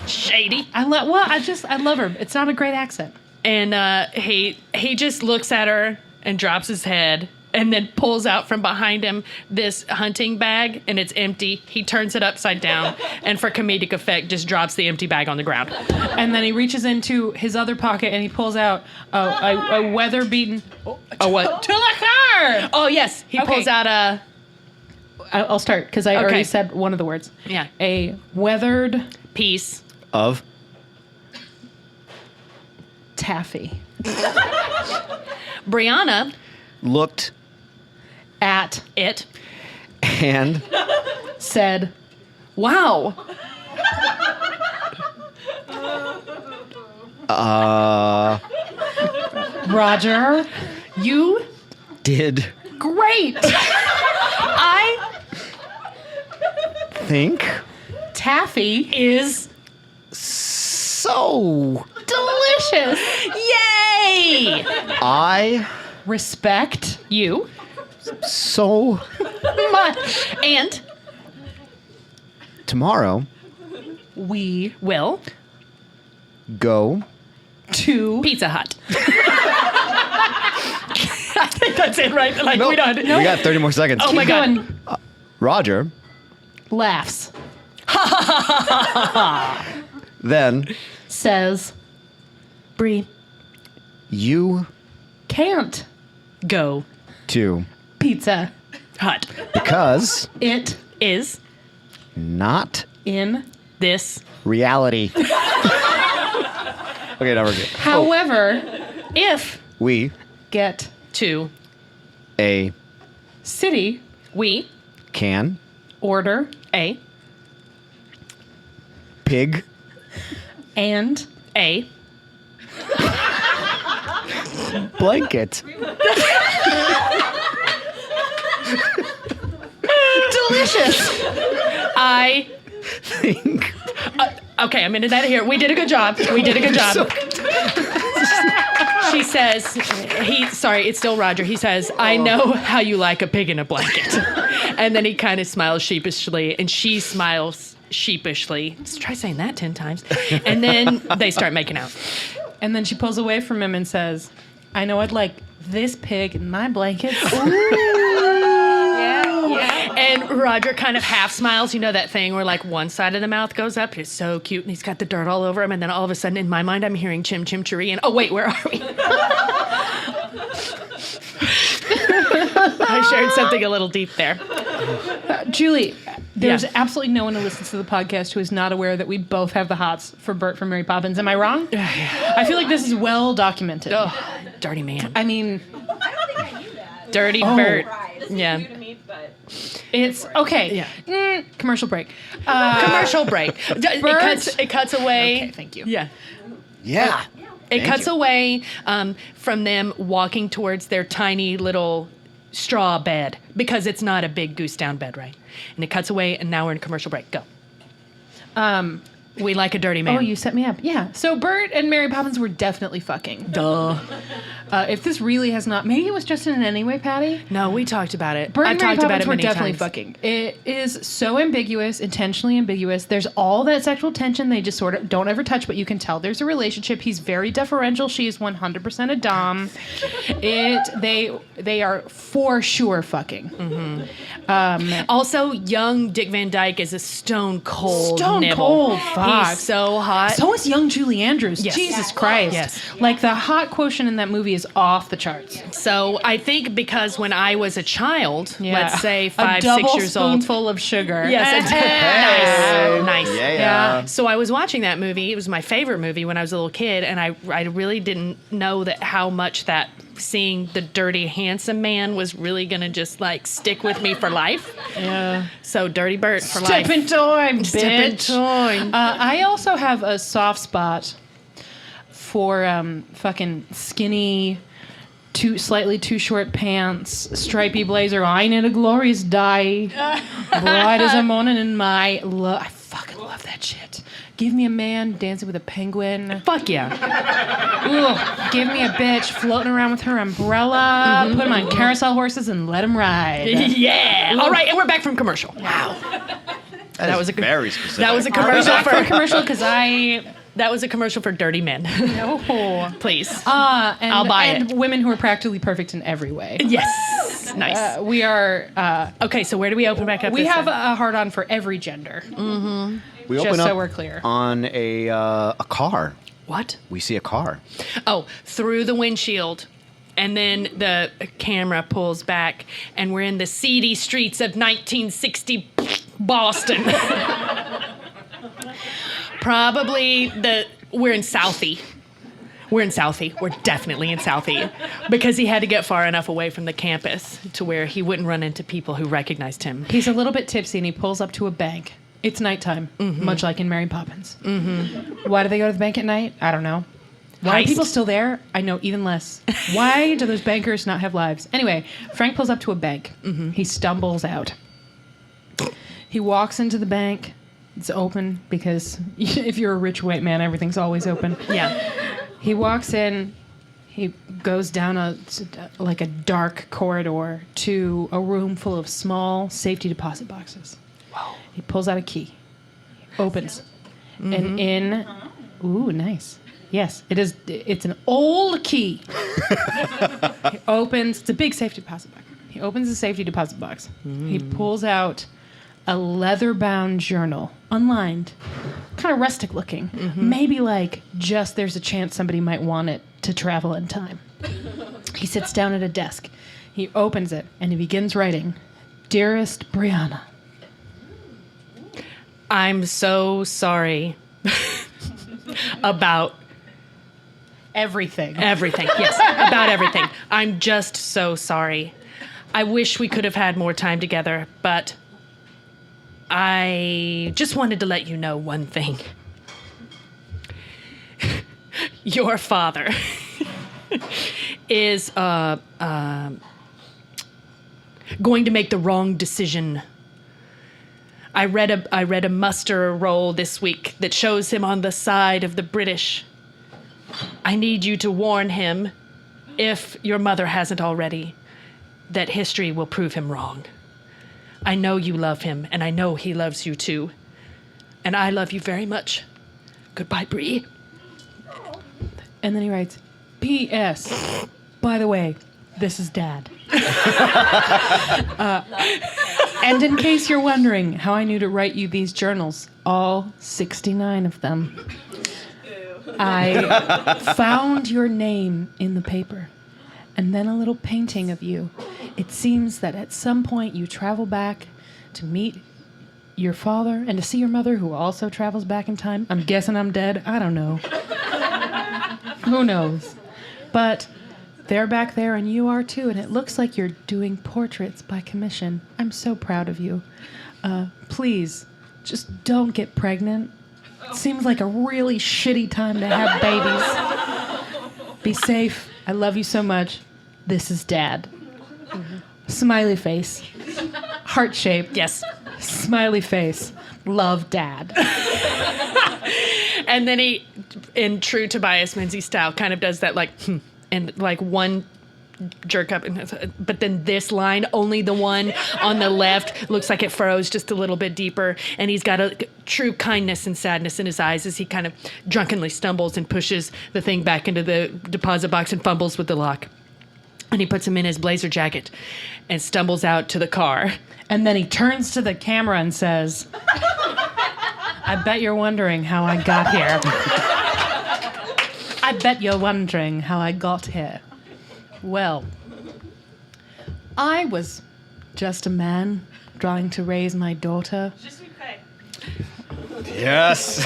Shady. I love her. It's not a great accent. And he just looks at her and drops his head and then pulls out from behind him this hunting bag, and it's empty. He turns it upside down and for comedic effect just drops the empty bag on the ground. And then he reaches into his other pocket and he pulls out a weather-beaten... Oh, what? To the car! Oh, yes. He Okay. pulls out a... I'll start because I already said one of the words. Yeah. A weathered piece. Of taffy. Brianna looked At it. and said, Wow. Roger, You did great. I think Taffy is so. delicious. yay. I Respect You so much. and tomorrow We will go to Pizza Hut. I think that's it, right? Like we don't. We got 30 more seconds. Oh my God. Roger laughs. then Says Bree, you can't go to Pizza Hut. because it Is not in. this reality. Okay, now we're good. However, if We get to a city we can order a pig and a blanket. delicious. I Think okay, I'm into that here. We did a good job. We did a good job. She says, sorry, it's still Roger. He says, I know how you like a pig in a blanket. And then he kind of smiles sheepishly, and she smiles sheepishly. Let's try saying that 10 times. And then they start making out. And then she pulls away from him and says, I know I'd like this pig in my blanket. And Roger kind of half smiles. You know that thing where like one side of the mouth goes up? It's so cute, and he's got the dirt all over him. And then all of a sudden, in my mind, I'm hearing chim chim chiree. And oh wait, where are we? I shared something a little deep there. Julie, there's Yeah. absolutely no one who listens to the podcast who is not aware that we both have the hots for Bert from Mary Poppins. Am I wrong? I feel like this is well documented. Oh, dirty man. I mean, Dirty Bert. Fries. Yeah. You can eat, but it's okay. Yeah. Commercial break. Commercial break. It cuts away. Okay, thank you. Yeah. yeah. It Thank cuts you. away from them walking towards their tiny little straw bed, because it's not a big goose down bed, right? And it cuts away, and now we're in commercial break. Go. We like a dirty man. Oh, you set me up. Yeah. So Bert and Mary Poppins were definitely fucking. Duh. If this really has not, maybe it was just in an anyway, Patty. No, we talked about it. Bert I've and Mary talked about Poppins it were many definitely times. fucking. It is so ambiguous, intentionally ambiguous. There's all that sexual tension they just sort of don't ever touch, but you can tell there's a relationship. He's very deferential. She is 100% a dom. They are for sure fucking. Mm-hmm. Also, young Dick Van Dyke is a stone cold nibble. Cold. Fuck. He's so hot. So is young Julie Andrews. Yes. Jesus Christ. Yes. Like the hot quotient in that movie is off the charts. So I think because when I was a child, let's say 5, a double 6 years old. spoonful of sugar. Yes, nice. Yeah. So I was watching that movie. It was my favorite movie when I was a little kid, and I really didn't know that how much that seeing the dirty, handsome man was really gonna just like stick with me for life. Yeah. So Dirty Bert for Step life. in time, bitch. Step in time. I also have a soft spot for fucking skinny, slightly too short pants, stripy blazer. I need a glorious dye, bright as a morning in my. I fucking love that shit. Give me a man dancing with a penguin. Fuck yeah. Ugh, give me a bitch floating around with her umbrella. Put him on carousel horses and let him ride. Yeah. All right, and we're back from commercial. Wow. That was was a very specific. That was a commercial for Commercial because That was a commercial for dirty men. no. Please. And, I'll buy and it. women who are practically perfect in every way. Yes. Nice. We are. Okay, so where do we open back up? We this have time? a hard on for every gender. We Just open so up we're clear. on a car. What? We see a car. Oh, through the windshield. And then the camera pulls back, and we're in the seedy streets of 1960 Boston. Probably we're in Southie. We're in Southie. We're definitely in Southie. Because he had to get far enough away from the campus to where he wouldn't run into people who recognized him. He's a little bit tipsy and he pulls up to a bank. It's nighttime, much like in Mary Poppins. Mm-hmm. Why do they go to the bank at night? I don't know. Why are Heist. people still there? I know even less. Why do those bankers not have lives? Anyway, Frank pulls up to a bank. Mm-hmm. He stumbles out. He walks into the bank. It's open because if you're a rich white man, everything's always open. Yeah. He walks in. He goes down a dark corridor to a room full of small safety deposit boxes. Wow. He pulls out a key. Opens. And in... Ooh, nice. Yes, it is. It's an old key. He opens. It's a big safety deposit box. He opens the safety deposit box. He pulls out a leather-bound journal, unlined, kind of rustic looking. Maybe like just there's a chance somebody might want it to travel in time. He sits down at a desk. He opens it and he begins writing, "Dearest Brianna." I'm so sorry about Everything. everything. Yes, about everything. I'm just so sorry. I wish we could have had more time together, but I just wanted to let you know one thing. Your father is going to make the wrong decision. I read a muster roll this week that shows him on the side of the British. I need you to warn him, if your mother hasn't already, that history will prove him wrong. I know you love him, and I know he loves you too. And I love you very much. Goodbye, Bree. And then he writes, "P.S. By the way, this is Dad." And in case you're wondering how I knew to write you these journals, all 69 of them, I found your name in the paper, and then a little painting of you. It seems that at some point you travel back to meet your father and to see your mother, who also travels back in time. I'm guessing I'm dead. I don't know. Who knows? But they're back there, and you are too, and it looks like you're doing portraits by commission. I'm so proud of you. Please, just don't get pregnant. It seems like a really shitty time to have babies. Be safe. I love you so much. This is Dad. Smiley face. Heart shape. Yes. Smiley face. Love, Dad. And then he, in true Tobias Menzies style, kind of does that like, and like one jerk up. But then this line, only the one on the left, looks like it furrows just a little bit deeper. And he's got a true kindness and sadness in his eyes as he kind of drunkenly stumbles and pushes the thing back into the deposit box and fumbles with the lock. And he puts him in his blazer jacket and stumbles out to the car. And then he turns to the camera and says, I bet you're wondering how I got here. I bet you're wondering how I got here. Well, I was just a man trying to raise my daughter. Yes.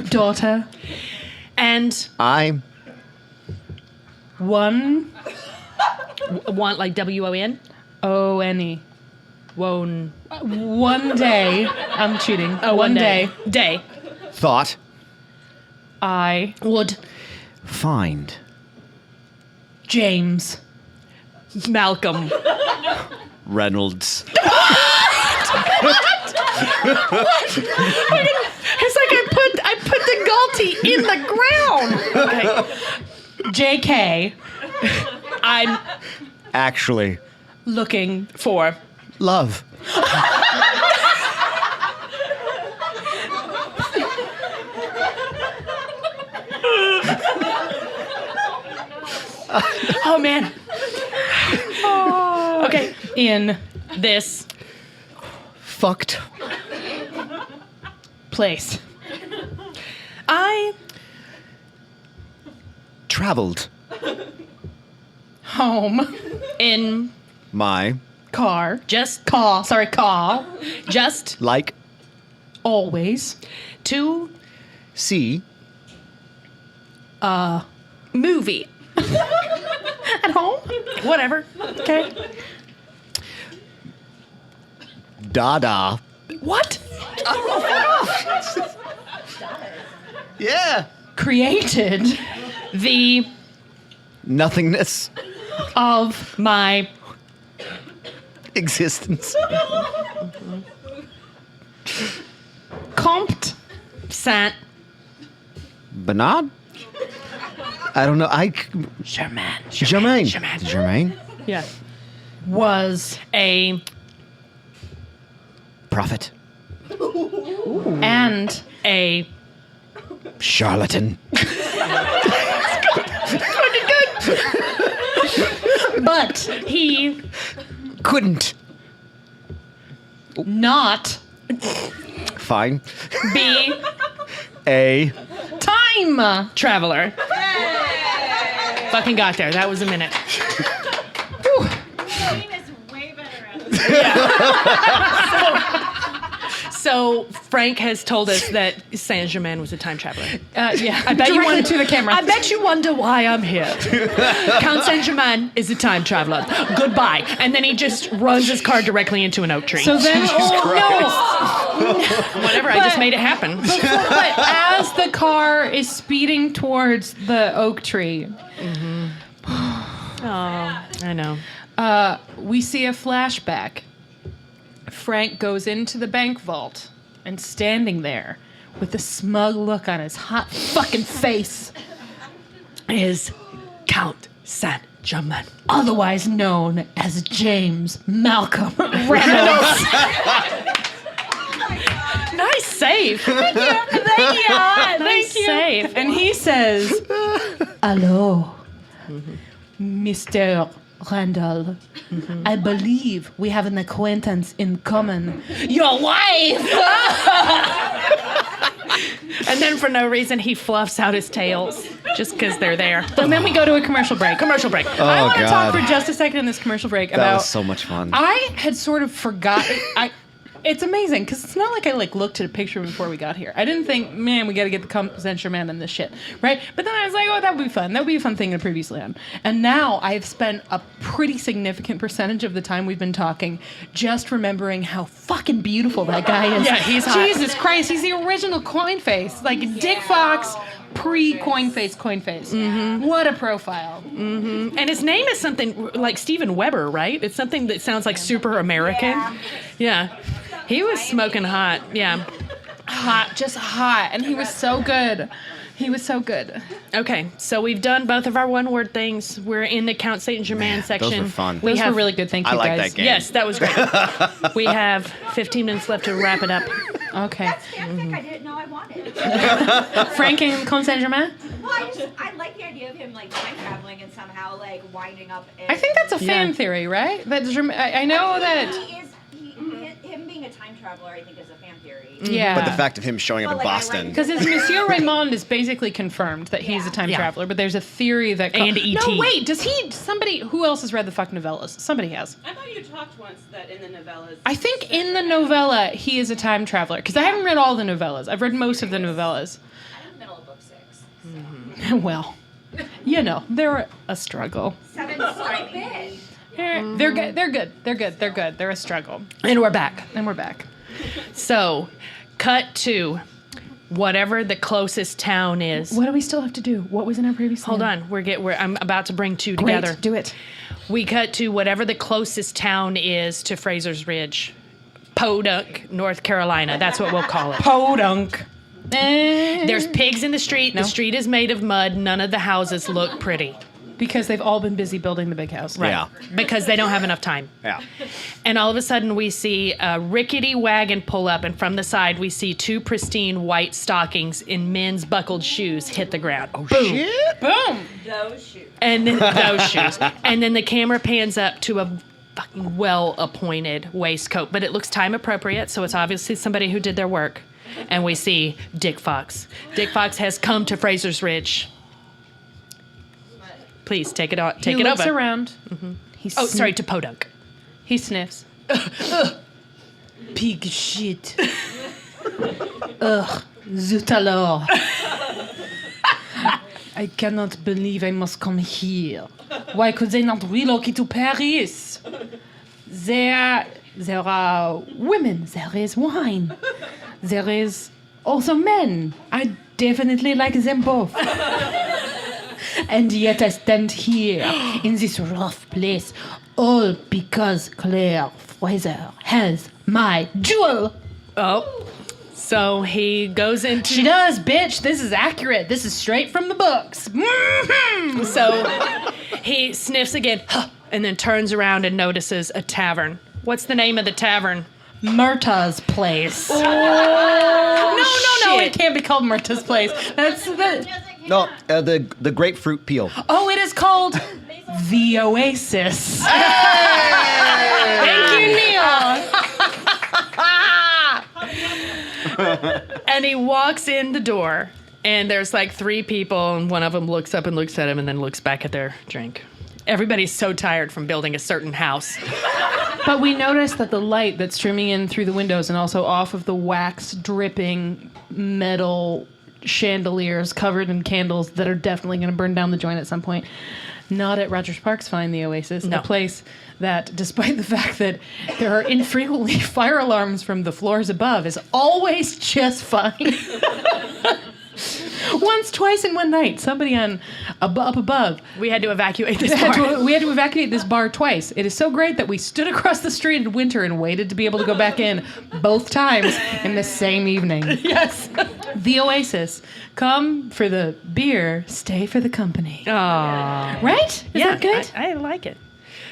Daughter. And I One want like W-O-N? O-N-E. Wone. One day, I'm cheating. Oh, one day, Day. thought I, Would. find James, Malcolm. Reynolds. It's like I put the Galti in the ground. Okay. J.K. I'm Actually, looking for love. Oh man. Okay. in This Fucked. place. I Traveled. Home. in My Car. just Call. Sorry, call. just like Always. to see movie. At home. Whatever. Okay. Dada. What? Yeah. Created The Nothingness. of my Existence. comped Sant Bernard? I don't know. Germain. Germain. Germain. Germain. Yeah. was A Prophet. and a Charlatan. but he Couldn't. not Fine. be A time. traveler. Fucking got there. That was a minute. Jane is way better at it. So Frank has told us that Saint Germain was a time traveler. Yeah. I bet you Directly wonder to the camera. I bet you wonder why I'm here. Count Saint Germain is a time traveler. Goodbye. And then he just runs his car directly into an oak tree. So then, Whatever. I just made it happen. but as the car is speeding towards the oak tree, Oh, I know. we see a flashback. Frank goes into the bank vault and standing there with a smug look on his hot fucking face Is Count Saint Germain. otherwise known as James Malcolm Reynolds. Nice save. Thank you. Nice save. And he says, "Hello, Mr. Randall. I believe we have an acquaintance in common. Your wife!" And then for no reason, he fluffs out his tails just because they're there. And then we go to a commercial break. Commercial break. I want to talk God. for just a second in this commercial break That about. was so much fun. I had sort of forgotten. It's amazing because it's not like I looked at a picture before we got here. I didn't think, man, we got to get the Saint Germain in this shit, right? But then I was like, oh, that would be fun. That would be a fun thing to previously on. And now I've spent a pretty significant percentage of the time we've been talking just remembering how fucking beautiful that guy is. Yeah, he's hot. Jesus Christ, he's the original coin face, like Dick Fox pre-coin face. Mm-hmm. What a profile. And his name is something like Steven Weber, right? It's something that sounds like super American. Yeah. He was smoking hot. Yeah. hot. And he was so good. He was so good. Okay, so we've done both of our one-word things. We're in the Count Saint Germain section. Those were fun. Those were really good. Thank you, I like guys. that game. Yes, that was great. We have 15 minutes left to wrap it up. Okay. That's fanfic I didn't know I wanted. Frank and Comte Saint-Germain? Well, I like the idea of him like time traveling and somehow like winding up. I think that's a fan theory, right? That I know that. Him being a time traveler, I think, is a fan theory. Yeah. But the fact of him showing up in Well, like, I Boston. Because Monsieur Raymond is basically confirmed that he's a time Yeah. traveler, but there's a theory that... And E.T.. No, wait, who else has read the fuck novellas? Somebody has. I thought you talked once that in the novellas. I think in the novella, he is a time traveler, because I haven't read all the novellas. I've read most of the novellas. I'm in the middle of book 6. Well, they're a struggle. 7's so big. They're good. They're a struggle. And we're back. So, cut to whatever the closest town is. What do we still have to do? What was in our previous Hold scene? on, I'm about to bring two Great, together. do it. We cut to whatever the closest town is to Fraser's Ridge. Podunk, North Carolina. That's what we'll call it. Podunk. There's pigs in the street. No. The street is made of mud. None of the houses look pretty. Because they've all been busy building the big house. Right. Yeah. Because they don't have enough time. Yeah. And all of a sudden we see a rickety wagon pull up, and from the side we see two pristine white stockings in men's buckled shoes hit the ground. Oh, Shit. Boom. Those shoes. And then those shoes. And then the camera pans up to a fucking well-appointed waistcoat, but it looks time appropriate, so it's obviously somebody who did their work. And we see Dick Fox. Dick Fox has come to Fraser's Ridge. Please take it on. Take He it looks over. around. To Podunk. He sniffs. Pig shit. Ugh. Zut alors. I cannot believe I must come here. Why could they not relocate to Paris? There are women. There is wine. There is also men. I definitely like them both. And yet I stand here in this rough place, all because Claire Fraser has my jewel. Oh. So he goes into... She does, bitch. This is accurate. This is straight from the books. Mm-hmm. So he sniffs again, and then turns around and notices a tavern. What's the name of the tavern? Murtagh's place. Oh, No, it can't be called Murtagh's place. That's the... No, the grapefruit peel. Oh, it is called the Oasis. Thank you, Neil. And he walks in the door, and there's like three people, and one of them looks up and looks at him and then looks back at their drink. Everybody's so tired from building a certain house. But we notice that the light that's streaming in through the windows and also off of the wax dripping metal chandeliers covered in candles that are definitely going to burn down the joint at some point. Not at Rogers Park's Fine, the Oasis. No. A place that, despite the fact that there are infrequently fire alarms from the floors above, is always just fine. Once, twice in one night, somebody up above. We had to evacuate this bar. We had to evacuate this bar twice. It is so great that we stood across the street in winter and waited to be able to go back in both times in the same evening. Yes. The Oasis. Come for the beer, stay for the company. Aww. Right? Is that good? I like it.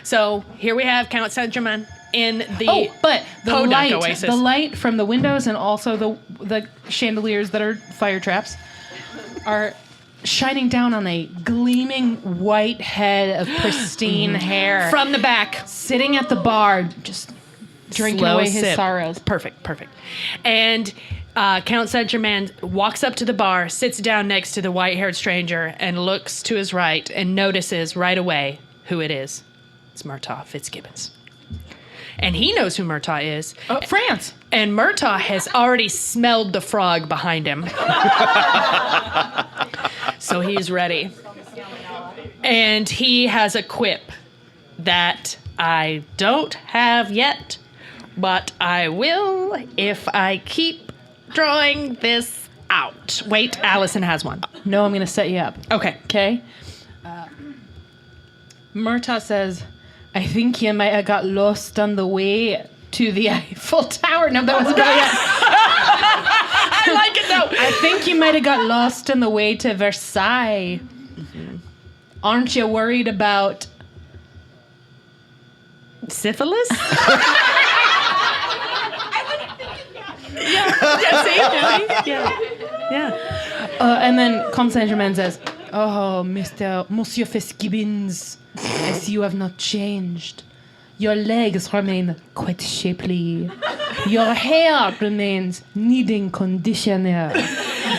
So here we have Count Saint-Germain in the... Oh, but the Podunk Oasis. the light from the windows and also the chandeliers that are fire traps are shining down on a gleaming white head of pristine hair From the back. sitting at the bar, just drinking Slow away his sip. sorrows. Perfect. And Count Saint-Germain walks up to the bar, sits down next to the white-haired stranger, and looks to his right and notices right away who it is. It's Murtagh Fitzgibbons. And he knows who Murtagh is. France. And Murtagh has already smelled the frog behind him. So he's ready. And he has a quip that I don't have yet, but I will if I keep drawing this out. Wait, Allison has one. No, I'm going to set you up. Okay. Okay? Murtagh says, I think you might have got lost on the way to the Eiffel Tower. No, that wasn't right yet. might have got lost on the way to Versailles. Aren't you worried about syphilis? And then Comte Saint-Germain says, "Oh, Monsieur Fitzgibbons, I see you have not changed. Your legs remain quite shapely. Your hair remains needing conditioner.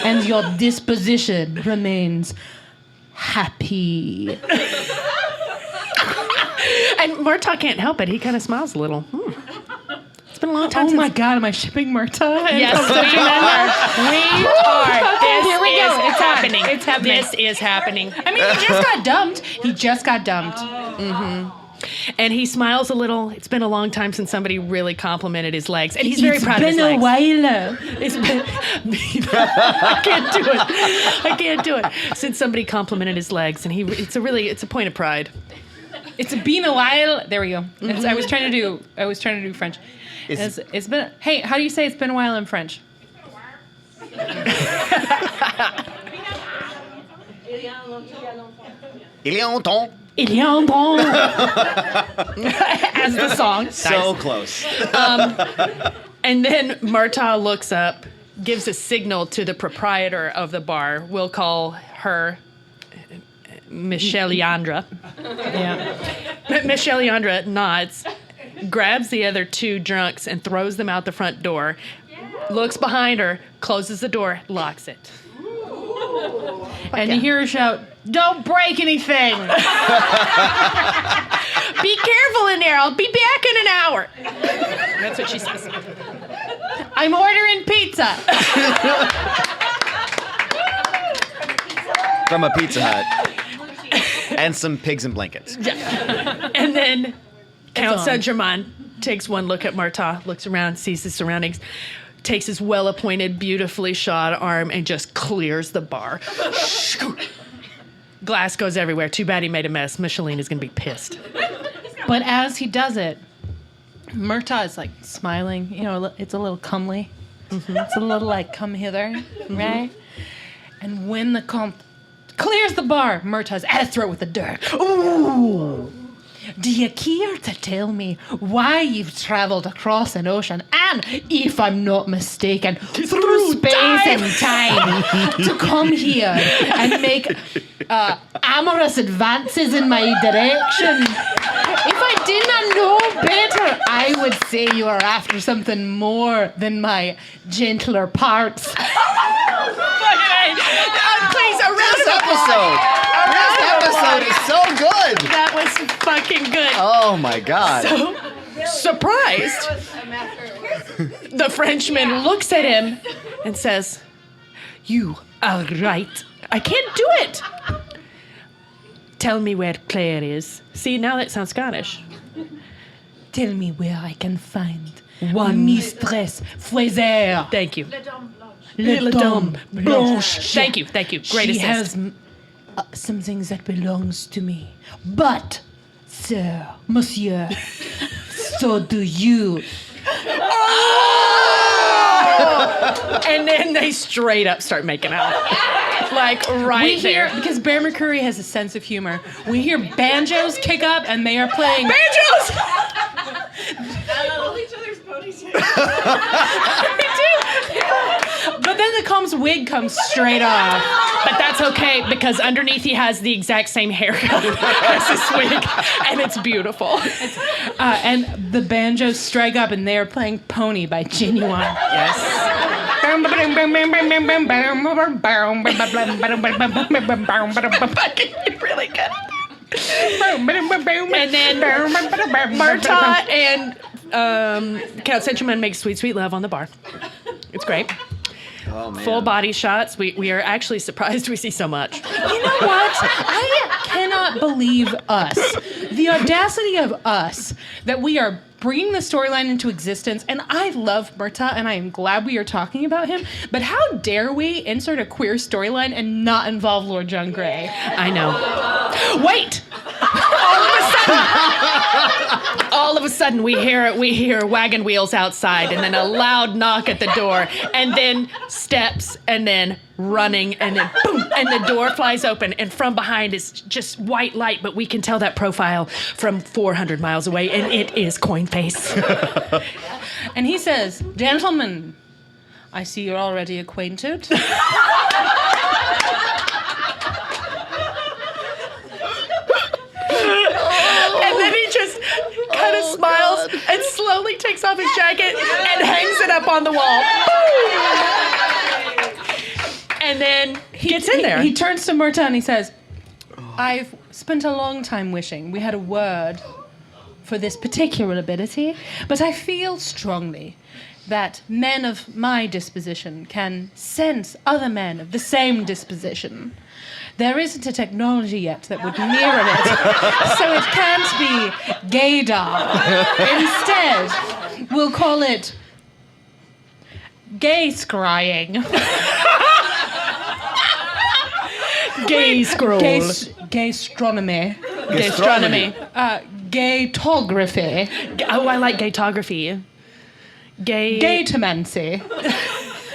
And your disposition remains happy." And Murtaugh can't help it. He kind of smiles a little. It's been a long time Oh since... my God, am I shipping Murtaugh? Yes, we are. Here we go. It's happening. It's happening. This is happening. I mean, he just got dumped. And he smiles a little. It's been a long time since somebody really complimented his legs. And he's very proud of his legs. It's been a while. It's been... I can't do it. Since somebody complimented his legs. And it's a point of pride. It's been a while. There we go. I was trying to do French. It's been. Hey, how do you say it's been a while in French? Il y a longtemps. Il y a longtemps. As the song. So close. And then Murtaugh looks up, gives a signal to the proprietor of the bar. We'll call her Michelle Leandra. Yeah. Michelle Leandra nods, grabs the other two drunks and throws them out the front door, looks behind her, closes the door, locks it. And you hear her shout, "Don't break anything!" Be careful in there. I'll be back in an hour. That's what she says. I'm ordering pizza. From a Pizza Hut. And some pigs and blankets. And then Count Saint-Germain takes one look at Murtaugh, looks around, sees his surroundings, takes his well-appointed, beautifully shod arm and just clears the bar. Glass goes everywhere. Too bad he made a mess. Micheline is going to be pissed. But as he does it, Murtaugh is like smiling. You know, it's a little comely. It's a little like, come hither, right? And when the comte clears the bar, Murtaugh's at his throat with the dirt. Ooh! Do you care to tell me why you've traveled across an ocean and, if I'm not mistaken, through space and time to come here and make amorous advances in my direction? If I did not know better, I would say you are after something more than my gentler parts. Please, a round This of applause. episode is so good. That was fucking good. Oh my God. So surprised, the Frenchman looks at him and says, "You are right. I can't do it. Tell me where Claire is." See, now that sounds Scottish. Tell me where I can find one Mistress Fraser. Thank you. Le Dame Blanche. Thank you. Great She assist. has some things that belongs to me. But, sir, monsieur, so do you. And then they straight up start making out. Like right We hear, there. because Bear McCreary has a sense of humor, we hear banjos kick up and they are playing. Banjos! Hold each other's ponytails. But then the comte's wig comes straight off. But that's okay because underneath he has the exact same haircut as his wig, and it's beautiful. And the banjos strike up and they are playing Pony by Genuine. Yes. Really good. And then Murtaugh and Count Saint-Germain make sweet, sweet love on the bar. It's great. Oh, man. Full body shots. We are actually surprised we see so much. You know what? I cannot believe us. The audacity of us that we are bringing the storyline into existence. And I love Murtaugh, and I am glad we are talking about him. But how dare we insert a queer storyline and not involve Lord John Grey? I know. Wait! All of a sudden, all of a sudden we hear wagon wheels outside, and then a loud knock at the door, and then steps, and then running, and then boom, and the door flies open, and from behind is just white light, but we can tell that profile from 400 miles away, and it is Coinface. And he says, "Gentlemen, I see you're already acquainted." And then he just kind of smiles and slowly takes off his jacket and hangs it up on the wall. And then he gets in there. He turns to Murta and he says, "I've spent a long time wishing we had a word for this particular ability, but I feel strongly that men of my disposition can sense other men of the same disposition. There isn't a technology yet that would mirror it, so it can't be gaydar. Instead, we'll call it gay scrying." Gay scroll. Gastronomy. Gastronomy. Gaytography. Oh, I like gaytography. Gaytomancy.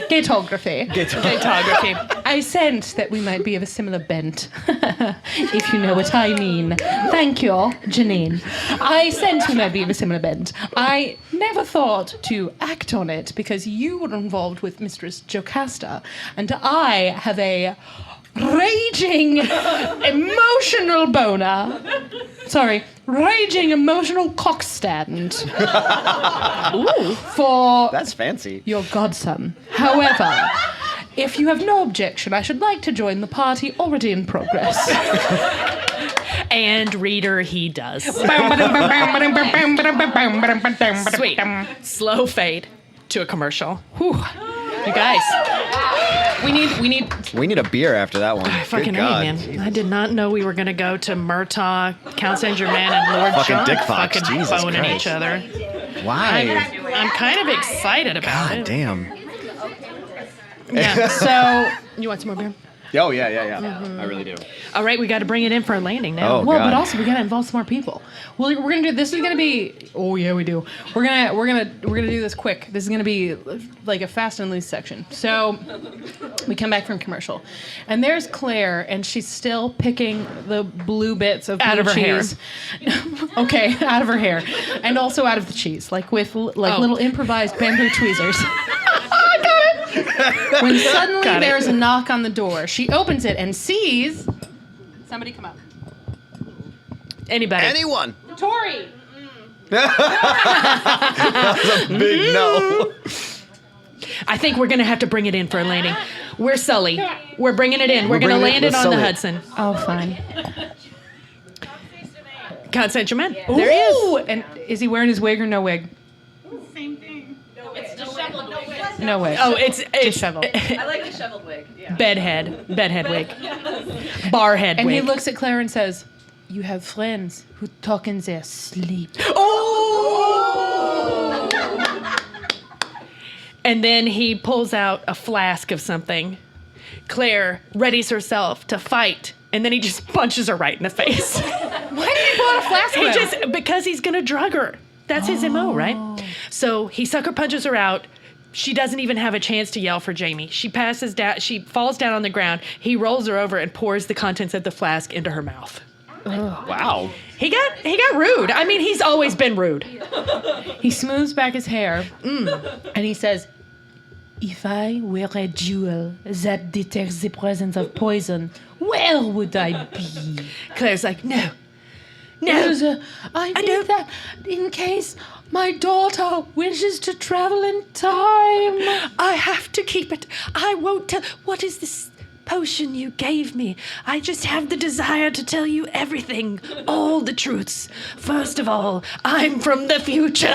Gaytography. Gaytography. I sense that we might be of a similar bent, if you know what I mean. Thank you, Janine. I sense we might be of a similar bent. I never thought to act on it because you were involved with Mistress Jocasta, and I have a raging emotional boner. Sorry, raging emotional cockstand. Ooh. For That's fancy. your godson. However, if you have no objection, I should like to join the party already in progress. And reader, he does. Sweet. Slow fade to a commercial. Whew. You guys. We We need a beer after that one. fucking Good A, God. man. Jesus. I did not know we were gonna go to Murtaugh, Count Saint Germain, and Lord Fucking John dick fox, fucking Jesus boning Christ. each other. Why? I'm kind of excited about God it. damn. Yeah. So you want some more beer? Oh, yeah. I really do. All right, we got to bring it in for a landing now. Oh, Well, God. but also we gotta involve some more people. Well, we're gonna do. This is gonna be. Oh yeah, we do. We're gonna do this quick. This is gonna be like a fast and loose section. So we come back from commercial, and there's Claire, and she's still picking the blue bits of Out blue of her hair. cheese. Okay, out of her hair, and also out of the cheese, like with little improvised bamboo tweezers. When suddenly Got it. there's a knock on the door, she opens it and sees somebody come up. Anybody? Anyone? Tori. Big no. I think we're going to have to bring it in for a landing. We're Sully. We're bringing it in. We're going to bringing it- land it let's on the Sully it. Hudson. Oh, fine. Count Saint Germain. There he is. And is he wearing his wig or no wig? Same thing. It's disheveled. No wig. Oh, it's disheveled. I like disheveled wig. Yeah. bedhead wig, barhead And wig. he looks at Claire and says, "You have friends who talk in their sleep." Oh! And then he pulls out a flask of something. Claire readies herself to fight, and then he just punches her right in the face. Why did he pull out a flask? He just because he's gonna drug her. That's his MO, right? So he sucker punches her out. She doesn't even have a chance to yell for Jamie. She passes down. She falls down on the ground. He rolls her over and pours the contents of the flask into her mouth. Wow. He got rude. I mean, he's always been rude. He smooths back his hair and he says, "If I were a jewel that detects the presence of poison, where would I be?" Claire's like, no. I need that in case my daughter wishes to travel in time. I have to keep it. I won't tell. What is this potion you gave me? I just have the desire to tell you everything, all the truths. First of all, I'm from the future.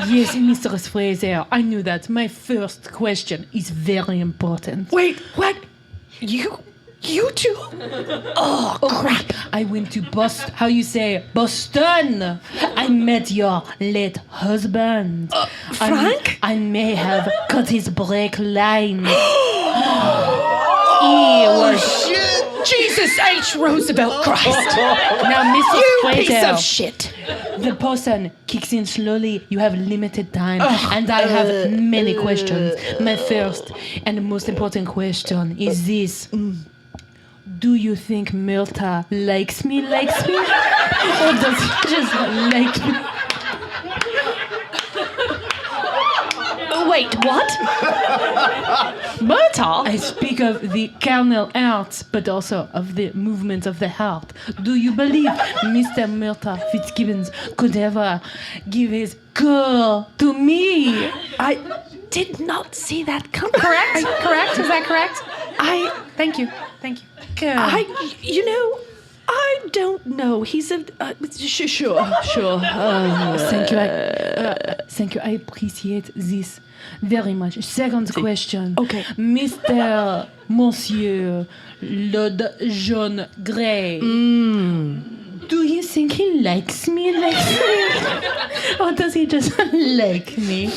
Yes, Mistress Fraser, I knew that. My first question is very important. Wait, what? You two? Oh, crap. I went to Boston. I met your late husband. Frank? I may have cut his brake line. He was Jesus H. Roosevelt Christ! Now, Mrs. Piece Fraser, of shit! the potion kicks in slowly. You have limited time, and I have many questions. My first and most important question is this. Do you think Myrta likes me? Or does he just like me? Wait, what? Myrta? I speak of the carnal arts, but also of the movement of the heart. Do you believe Mr. Myrta Fitzgibbons could ever give his girl to me? I did not see that coming. Correct? Correct? Is that correct? Thank you. Good. I don't know. He's a sure. Thank you. I appreciate this very much. Second question. Okay. Mr. Monsieur Lord John Grey. Do you think he likes me? Or does he just like me?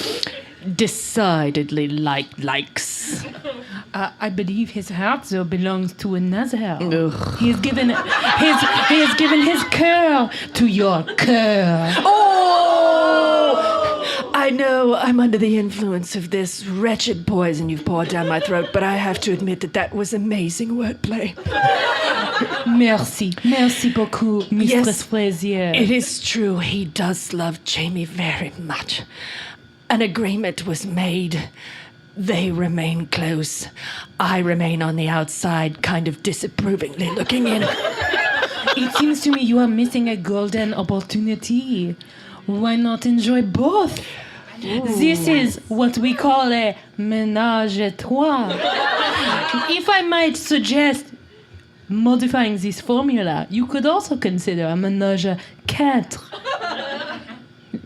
Decidedly likes. I believe his heart, though, belongs to another. He has given his cur to your cur. Oh! I know I'm under the influence of this wretched poison you've poured down my throat, but I have to admit that was amazing wordplay. Merci beaucoup, Mistress Frazier. It is true, he does love Jamie very much. An agreement was made. They remain close. I remain on the outside, kind of disapprovingly looking in. It seems to me you are missing a golden opportunity. Why not enjoy both? This is what we call a ménage à trois. If I might suggest modifying this formula, you could also consider a ménage à quatre.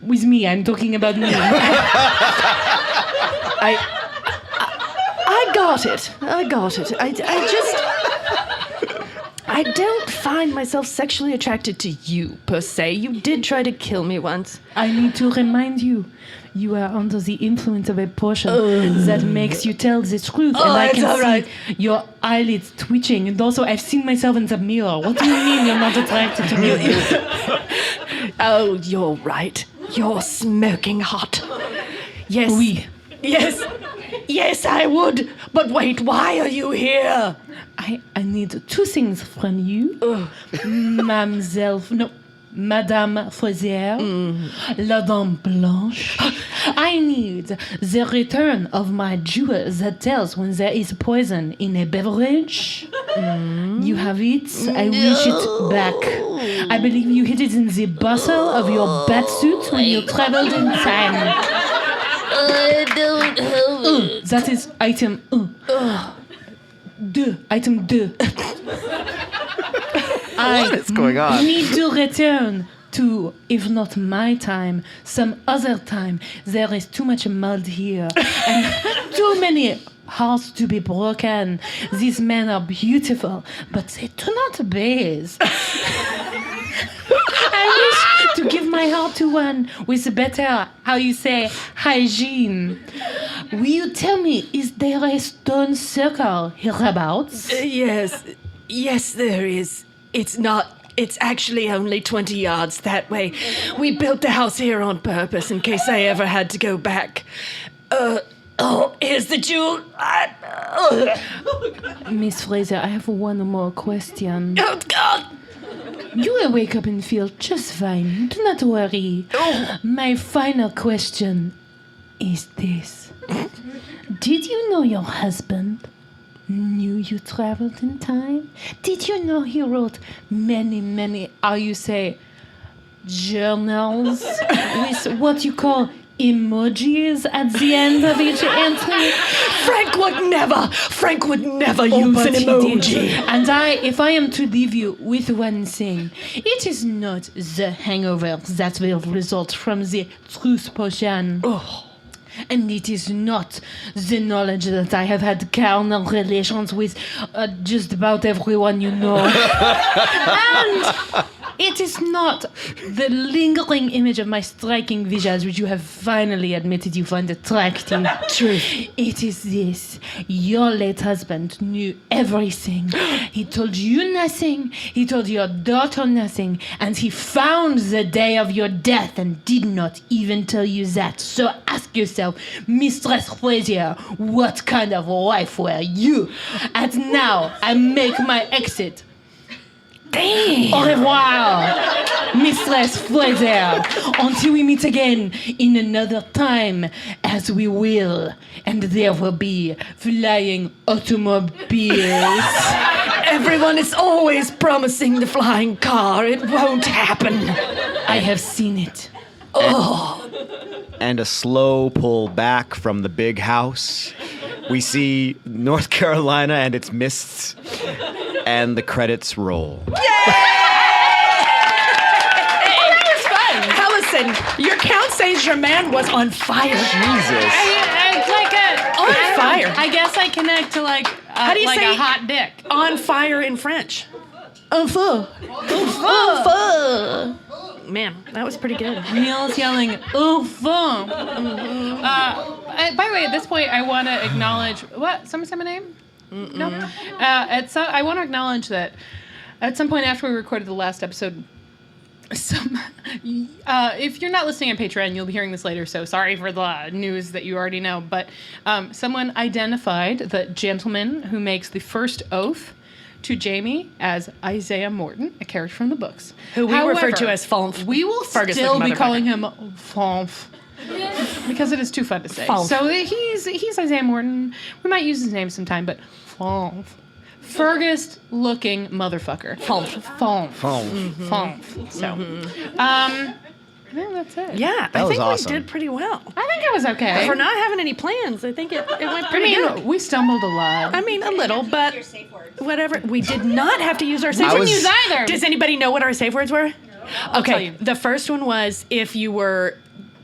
With me, I'm talking about me. I got it. I don't find myself sexually attracted to you, per se. You did try to kill me once. I need to remind you, you are under the influence of a potion that makes you tell the truth. And I can see your eyelids twitching. And also, I've seen myself in the mirror. What do you mean you're not attracted to me? Oh, you're right. You're smoking hot. Yes. Oui. Yes, I would. But wait, why are you here? I need two things from you. Madame Frazier, La Dame Blanche. I need the return of my jewel that tells when there is poison in a beverage. You have it. I wish it back. I believe you hid it in the bustle of your batsuit when you traveled in time. I don't have it. That is item 2. Item 2. What is going on? I need to return to, if not my time, some other time. There is too much mud here and too many hearts to be broken. These men are beautiful, but they do not bathe. I wish to give my heart to one with better, hygiene. Will you tell me, is there a stone circle hereabouts? Yes, there is. It's actually only 20 yards that way. We built the house here on purpose in case I ever had to go back. Here's the jewel. Miss Fraser, I have one more question. Oh, God! You will wake up and feel just fine. Do not worry. My final question is this. Did you know your husband knew you traveled in time? Did you know he wrote many, journals with what you call emojis at the end of each entry? Frank would never use an emoji. And if I am to leave you with one thing, it is not the hangover that will result from the truth potion. And it is not the knowledge that I have had carnal relations with just about everyone you know. And It is not the lingering image of my striking visage, which you have finally admitted you find attractive. Truth. It is this. Your late husband knew everything. He told you nothing. He told your daughter nothing. And he found the day of your death and did not even tell you that. So ask yourself, Mistress Frazier, what kind of wife were you? And now I make my exit. Damn. Au revoir, Mistress Fraser. Until we meet again in another time, as we will, and there will be flying automobiles. Everyone is always promising the flying car. It won't happen. I have seen it. And a slow pull back from the big house. We see North Carolina and its mists, and the credits roll. Allison, your Count Saint-Germain was on fire. Jesus. It's like On fire. I guess I connect to like How do you like say a hot dick. On fire in French? Feu. Man, that was pretty good. Neil's yelling, "Oh, fun!" By the way, at this point, I want to acknowledge what? Someone say my name? No. I want to acknowledge that at some point after we recorded the last episode, if you're not listening on Patreon, you'll be hearing this later. So sorry for the news that you already know. But someone identified the gentleman who makes the first oath to Jamie as Isaiah Morton, a character from the books. Who we refer to as Fonf. We will Fergus still like be motherfucker. calling him Fonf. Because it is too fun to say. Fonf. So he's Isaiah Morton. We might use his name sometime, but Fonf. Fergus-looking motherfucker. Fonf. Fonf. Phone. Fonf. So, I think that's it. Yeah, That I was think awesome. we did pretty well. I think it was okay. For not having any plans, I think it went I pretty mean, good. we stumbled a lot. I mean, a little, but Your safe words. whatever. We did not have to use our safe I words. was- use either. Does anybody know what our safe words were? tell Okay, you. the first one was if you were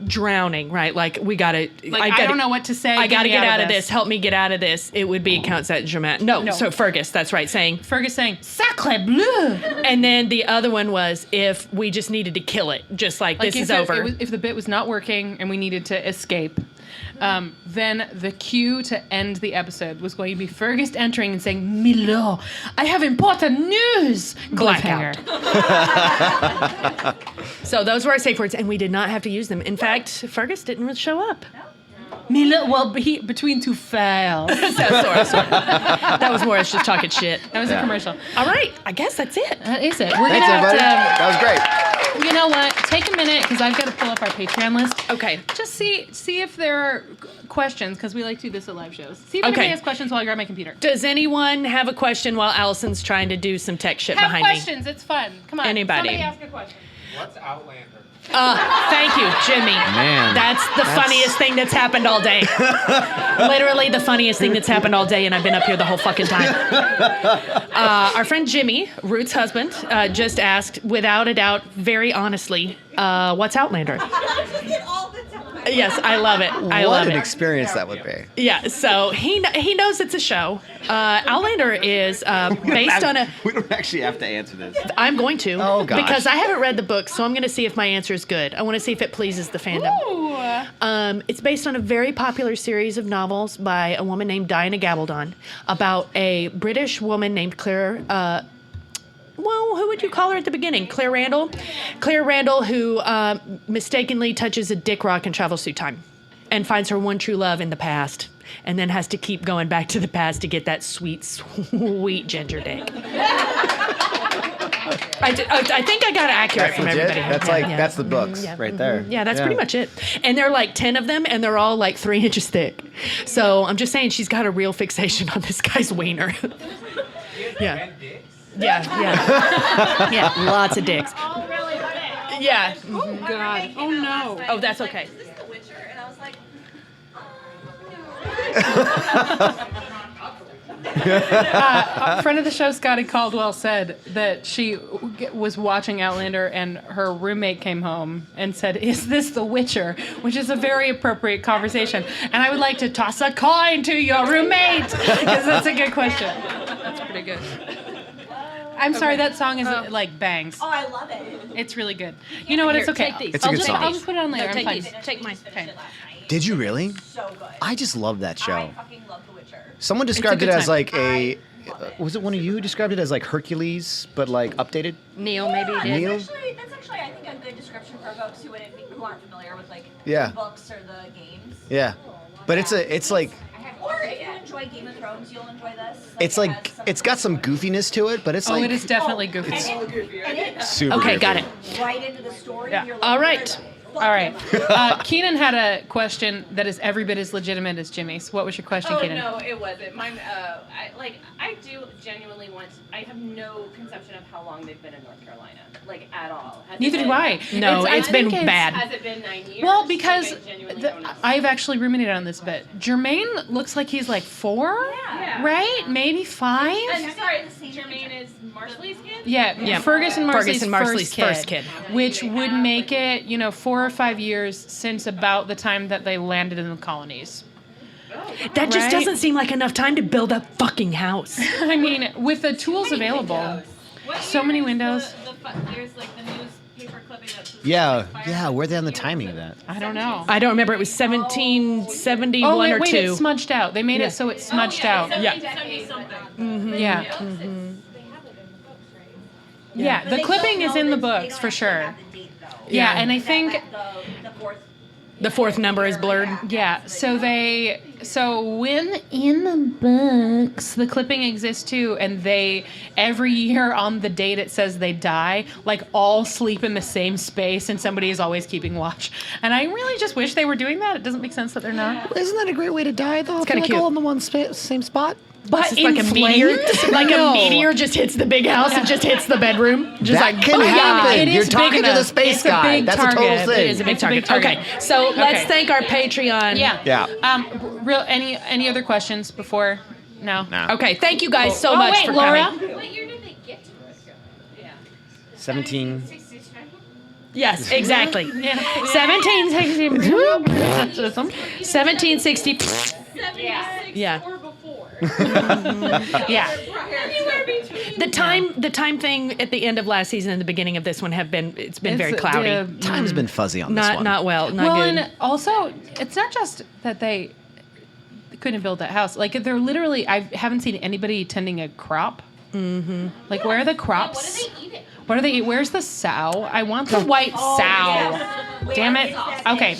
drowning, right? Like we gotta. Like, I don't know what to say. I Get gotta me get out out of of this. Help me get out of this. It would be Count Saint-Germain. No, so Fergus. That's right. Saying. Fergus saying, "Sacre bleu!" And then the other one was if we just needed to kill it, just like this if is it- over. if the bit was not working and we needed to escape, then the cue to end the episode was going to be Fergus entering and saying, "Milord, I have important news." Blackout. Cliffhanger. So those were our safe words, and we did not have to use them. In fact, Fergus didn't show up. Milord, well, between two fails. That was Morris just talking shit. That was a commercial. All right, I guess that's it. That is it. We're Thanks, gonna everybody. have That was great. to. You know what? Take a minute because I've got to pull up our Patreon list. Okay. Just see if there are questions because we like to do this at live shows. See if anybody has questions while I grab my computer. Does anyone have a question while Allison's trying to do some tech shit Have behind me? questions. It's fun. Come on. Anybody? Somebody ask a question. What's Outlander? Thank you, Jimmy. Man. That's the funniest thing that's happened all day. Literally the funniest thing that's happened all day, and I've been up here the whole fucking time. Our friend Jimmy, Ruth's husband, just asked, without a doubt, very honestly, what's Outlander? All the time. Yes, I love it. I What love an it. experience that would be. Yeah, so he knows it's a show. Outlander is based on a... We don't actually have to answer this. I'm going to. Oh, gosh. Because I haven't read the book, so I'm going to see if my answer is good. I want to see if it pleases the fandom. It's based on a very popular series of novels by a woman named Diana Gabaldon about a British woman named Claire... well, who would you call her at the beginning? Claire Randall? Claire Randall, who mistakenly touches a dick rock and travels through time and finds her one true love in the past and then has to keep going back to the past to get that sweet, sweet ginger dick. I think I got it accurate from Legit? everybody. That's Yeah, like yeah. that's the books right there. Yeah, that's pretty much it. And there are like 10 of them, and they're all like 3 inches thick. So I'm just saying she's got a real fixation on this guy's wiener. Yeah. Yeah. Yeah, lots of dicks. Oh, really? Okay. Yeah. Oh God. Oh no. Oh, that's okay. Is this The Witcher? And I was like, A friend of the show, Scotty Caldwell, said that she was watching Outlander and her roommate came home and said, "Is this The Witcher?" Which is a very appropriate conversation. And I would like to toss a coin to your roommate because that's a good question. That's pretty good. I'm sorry, that song is like bangs. Oh, I love it. It's really good. You know what? It's okay. take these. It's a good song. I'll just put it on later. I'm Take fine. these. Take mine. Okay. Did you really? So good. I just love that show. I fucking love The Witcher. Someone described it good as time. like was it one of you who described it as like Hercules, but like updated? Neil maybe did. Neil? That's actually, I think, a good description for folks who aren't familiar with like Yeah. the books or the games. Yeah. But it's like Or if you enjoy Game of Thrones, you'll enjoy this. it's it like has some it's got some goofiness to it, but it's Oh, like it is definitely goofy. and it super Okay, goofy. got it. right into the story. Yeah. You're like, All right. All right. Keenan had a question that is every bit as legitimate as Jimmy's. What was your question, Oh Keenan? no, it wasn't. Mine. I do genuinely want. I have no conception of how long they've been in North Carolina, like at all. Has it Neither do been- I. No, I it's been think bad. Has it been 9 years? Well, because Like, I genuinely don't know. I've actually ruminated on this a bit. Jermaine looks like he's like 4, Yeah. right? Maybe 5. And sorry, Jermaine is Marshall's kid. Yeah, Ferguson Marsley's, Marsley's first kid, which would make it 4 or 5 years since about the time that they landed in the colonies. That just Right? doesn't seem like enough time to build a fucking house. I mean, with the tools available. So many windows. There's like the newspaper clipping that's Yeah, where are they on the timing of that? I don't know. I don't remember. It was 1771 Oh wait, or 2. it's smudged out. They made it so it's smudged out. Yeah. Yeah. Yeah, But the they clipping don't is know in the this- they books don't for actually sure. have the date, though. Yeah, and I think The fourth. The fourth number is blurred. yeah, so when in the books the clipping exists too, and they every year on the date it says they die, like all sleep in the same space and somebody is always keeping watch. And I really just wish they were doing that. It doesn't make sense that they're not. Isn't that a great way to die though? kinda cute. all in the one same spot. But It's like a meteor, like a meteor just hits the big house and just hits the bedroom. Just That like can happen. it You're is big talking to the enough. space It's a guy. big That's a total target. thing. It is a big It's a big target. target. Okay, so let's Okay. thank our Patreon. Yeah. Yeah. Real any other questions before? No. Nah. Okay, thank you guys so Oh, much wait, for Laura. coming. What year did they get to North Carolina? 17. Yes, exactly. 1760. Yeah. Or before. Yeah. Anywhere between. The time thing at the end of last season and the beginning of this one it's been very cloudy. Time's been fuzzy on this one. Not well, not Well, good. and also, it's not just that they couldn't build that house. Like, they're literally, I haven't seen anybody tending a crop. Mm-hmm. Like, where are the crops? What are they eating? What are they eating? Where's the sow? I want the white sow. Damn it. Okay.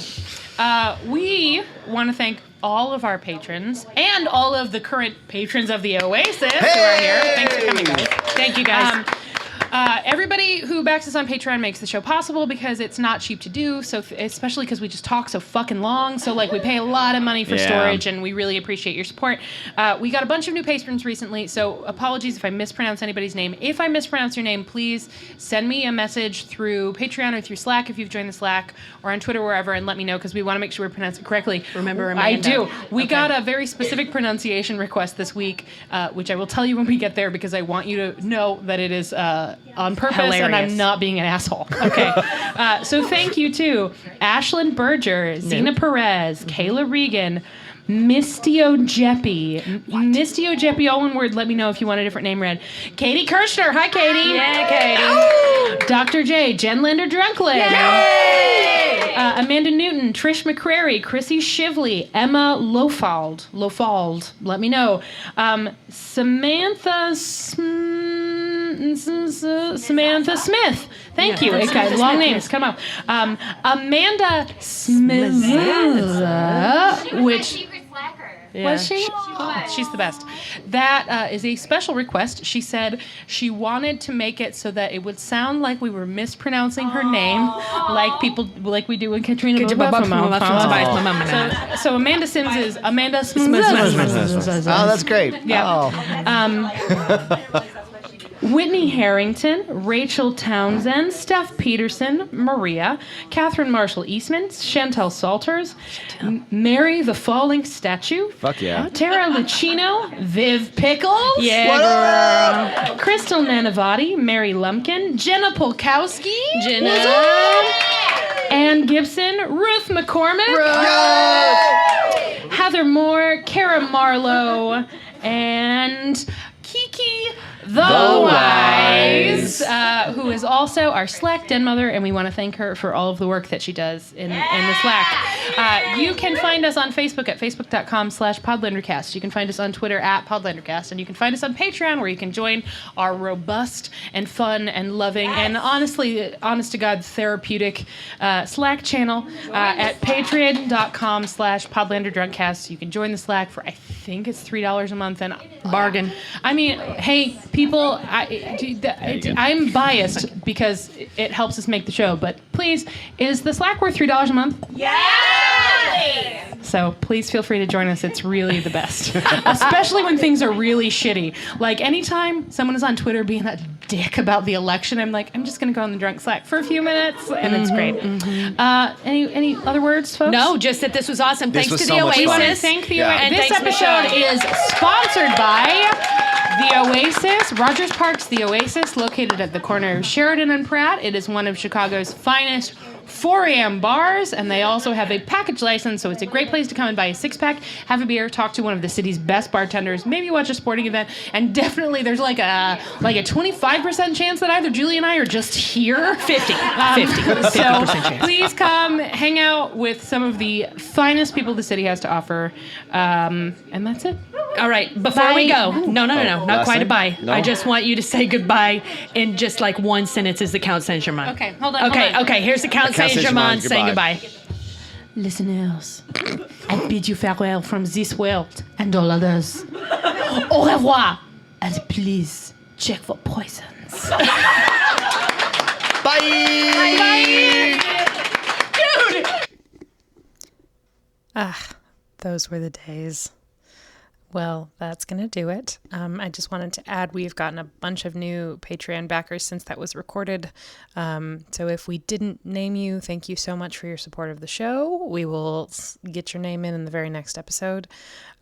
We want to thank all of our patrons and all of the current patrons of the Oasis who are here. Thanks for coming, guys. Thank you guys. Everybody who backs us on Patreon makes the show possible because it's not cheap to do. So, especially because we just talk so fucking long. So, like, we pay a lot of money for Yeah. storage, and we really appreciate your support. We got a bunch of new patrons recently, so apologies if I mispronounce anybody's name. If I mispronounce your name, please send me a message through Patreon or through Slack if you've joined the Slack, or on Twitter, wherever, and let me know because we want to make sure we pronounce it correctly. Remember I Amanda. do. We Okay. got a very specific pronunciation request this week, which I will tell you when we get there because I want you to know that it is on purpose and I'm Hilarious. not being an asshole. Okay. So thank you to Ashlyn Berger, Zena Perez, Kayla Regan, Mistio Jeppy. Mistio Jeppy, all one word. Let me know if you want a different name read. Katie Kirschner. Hi, Katie. Yeah, Katie. Dr. J. Jen Linder Drunkland. Amanda Newton, Trish McCrary, Chrissy Shively, Emma Lofald. Let me know. Samantha Smith. Thank you. Okay, long names. Come on. Amanda Smith, which. Secret slacker. Was she? Oh, she's the best. That is a special request. She said she wanted to make it so that it would sound like we were mispronouncing her name, like we do in Katrina. So Amanda Sims is Amanda Smith. Oh, that's great. Yeah. Oh. Whitney Harrington, Rachel Townsend, Steph Peterson, Maria, Catherine Marshall Eastman, Chantel Salters, Mary the Falling Statue, Fuck yeah. Tara Lucchino, Viv Pickles, Yeah, girl. Crystal Nanavati, Mary Lumpkin, Jenna Polkowski, Jenna. Ann Gibson, Ruth McCormick, Heather Moore, Kara Marlowe, and Kiki the White. who is also our Slack den mother, and we want to thank her for all of the work that she does in the Slack. You can find us on Facebook at facebook.com/Podlandercast. You can find us on Twitter at Podlandercast, and you can find us on Patreon, where you can join our robust and fun and loving and honestly, honest to God, therapeutic Slack channel at patreon.com/Podlander Drunkcast. You can join the Slack for, I think it's $3 a month, and Bargain. I mean, hey, people, I'm biased because it helps us make the show, but please, is the Slack worth $3 a month? Yes! So please feel free to join us. It's really the best, especially when things are really shitty. Like anytime someone is on Twitter being a dick about the election, I'm like, I'm just going to go on the drunk Slack for a few minutes, and it's great. Any other words, folks? No, just that this was awesome. This Thanks was to so the much Oasis. fun. We want to thank the Yeah. Oasis. And This thanks, episode Michelle. is sponsored by the Oasis, Rogers Park's The Oasis, located at the corner of Sheridan and Pratt. It is one of Chicago's finest 4 a.m. bars, and they also have a package license, so it's a great place to come and buy a six-pack, have a beer, talk to one of the city's best bartenders, maybe watch a sporting event, and definitely there's like a 25% chance that either Julie and I are just here. 50% So chance. please come hang out with some of the finest people the city has to offer, and that's it. All right, before we go, no, not last quite a thing? bye. No? I just want you to say goodbye in just like one sentence as the Count Saint-Germain. Okay, hold on. Okay, here's the Count Count Saint-Germain Saint-Germain, saying goodbye. Listeners, I bid you farewell from this world and all others. Au revoir, and please check for poisons. Bye. Those were the days. Well, that's going to do it. I just wanted to add we've gotten a bunch of new Patreon backers since that was recorded. So if we didn't name you, thank you so much for your support of the show. We will get your name in the very next episode.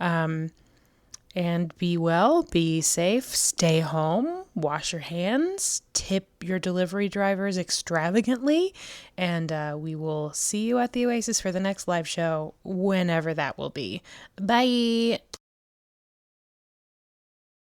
And be well, be safe, stay home, wash your hands, tip your delivery drivers extravagantly, and we will see you at the Oasis for the next live show, whenever that will be. Bye!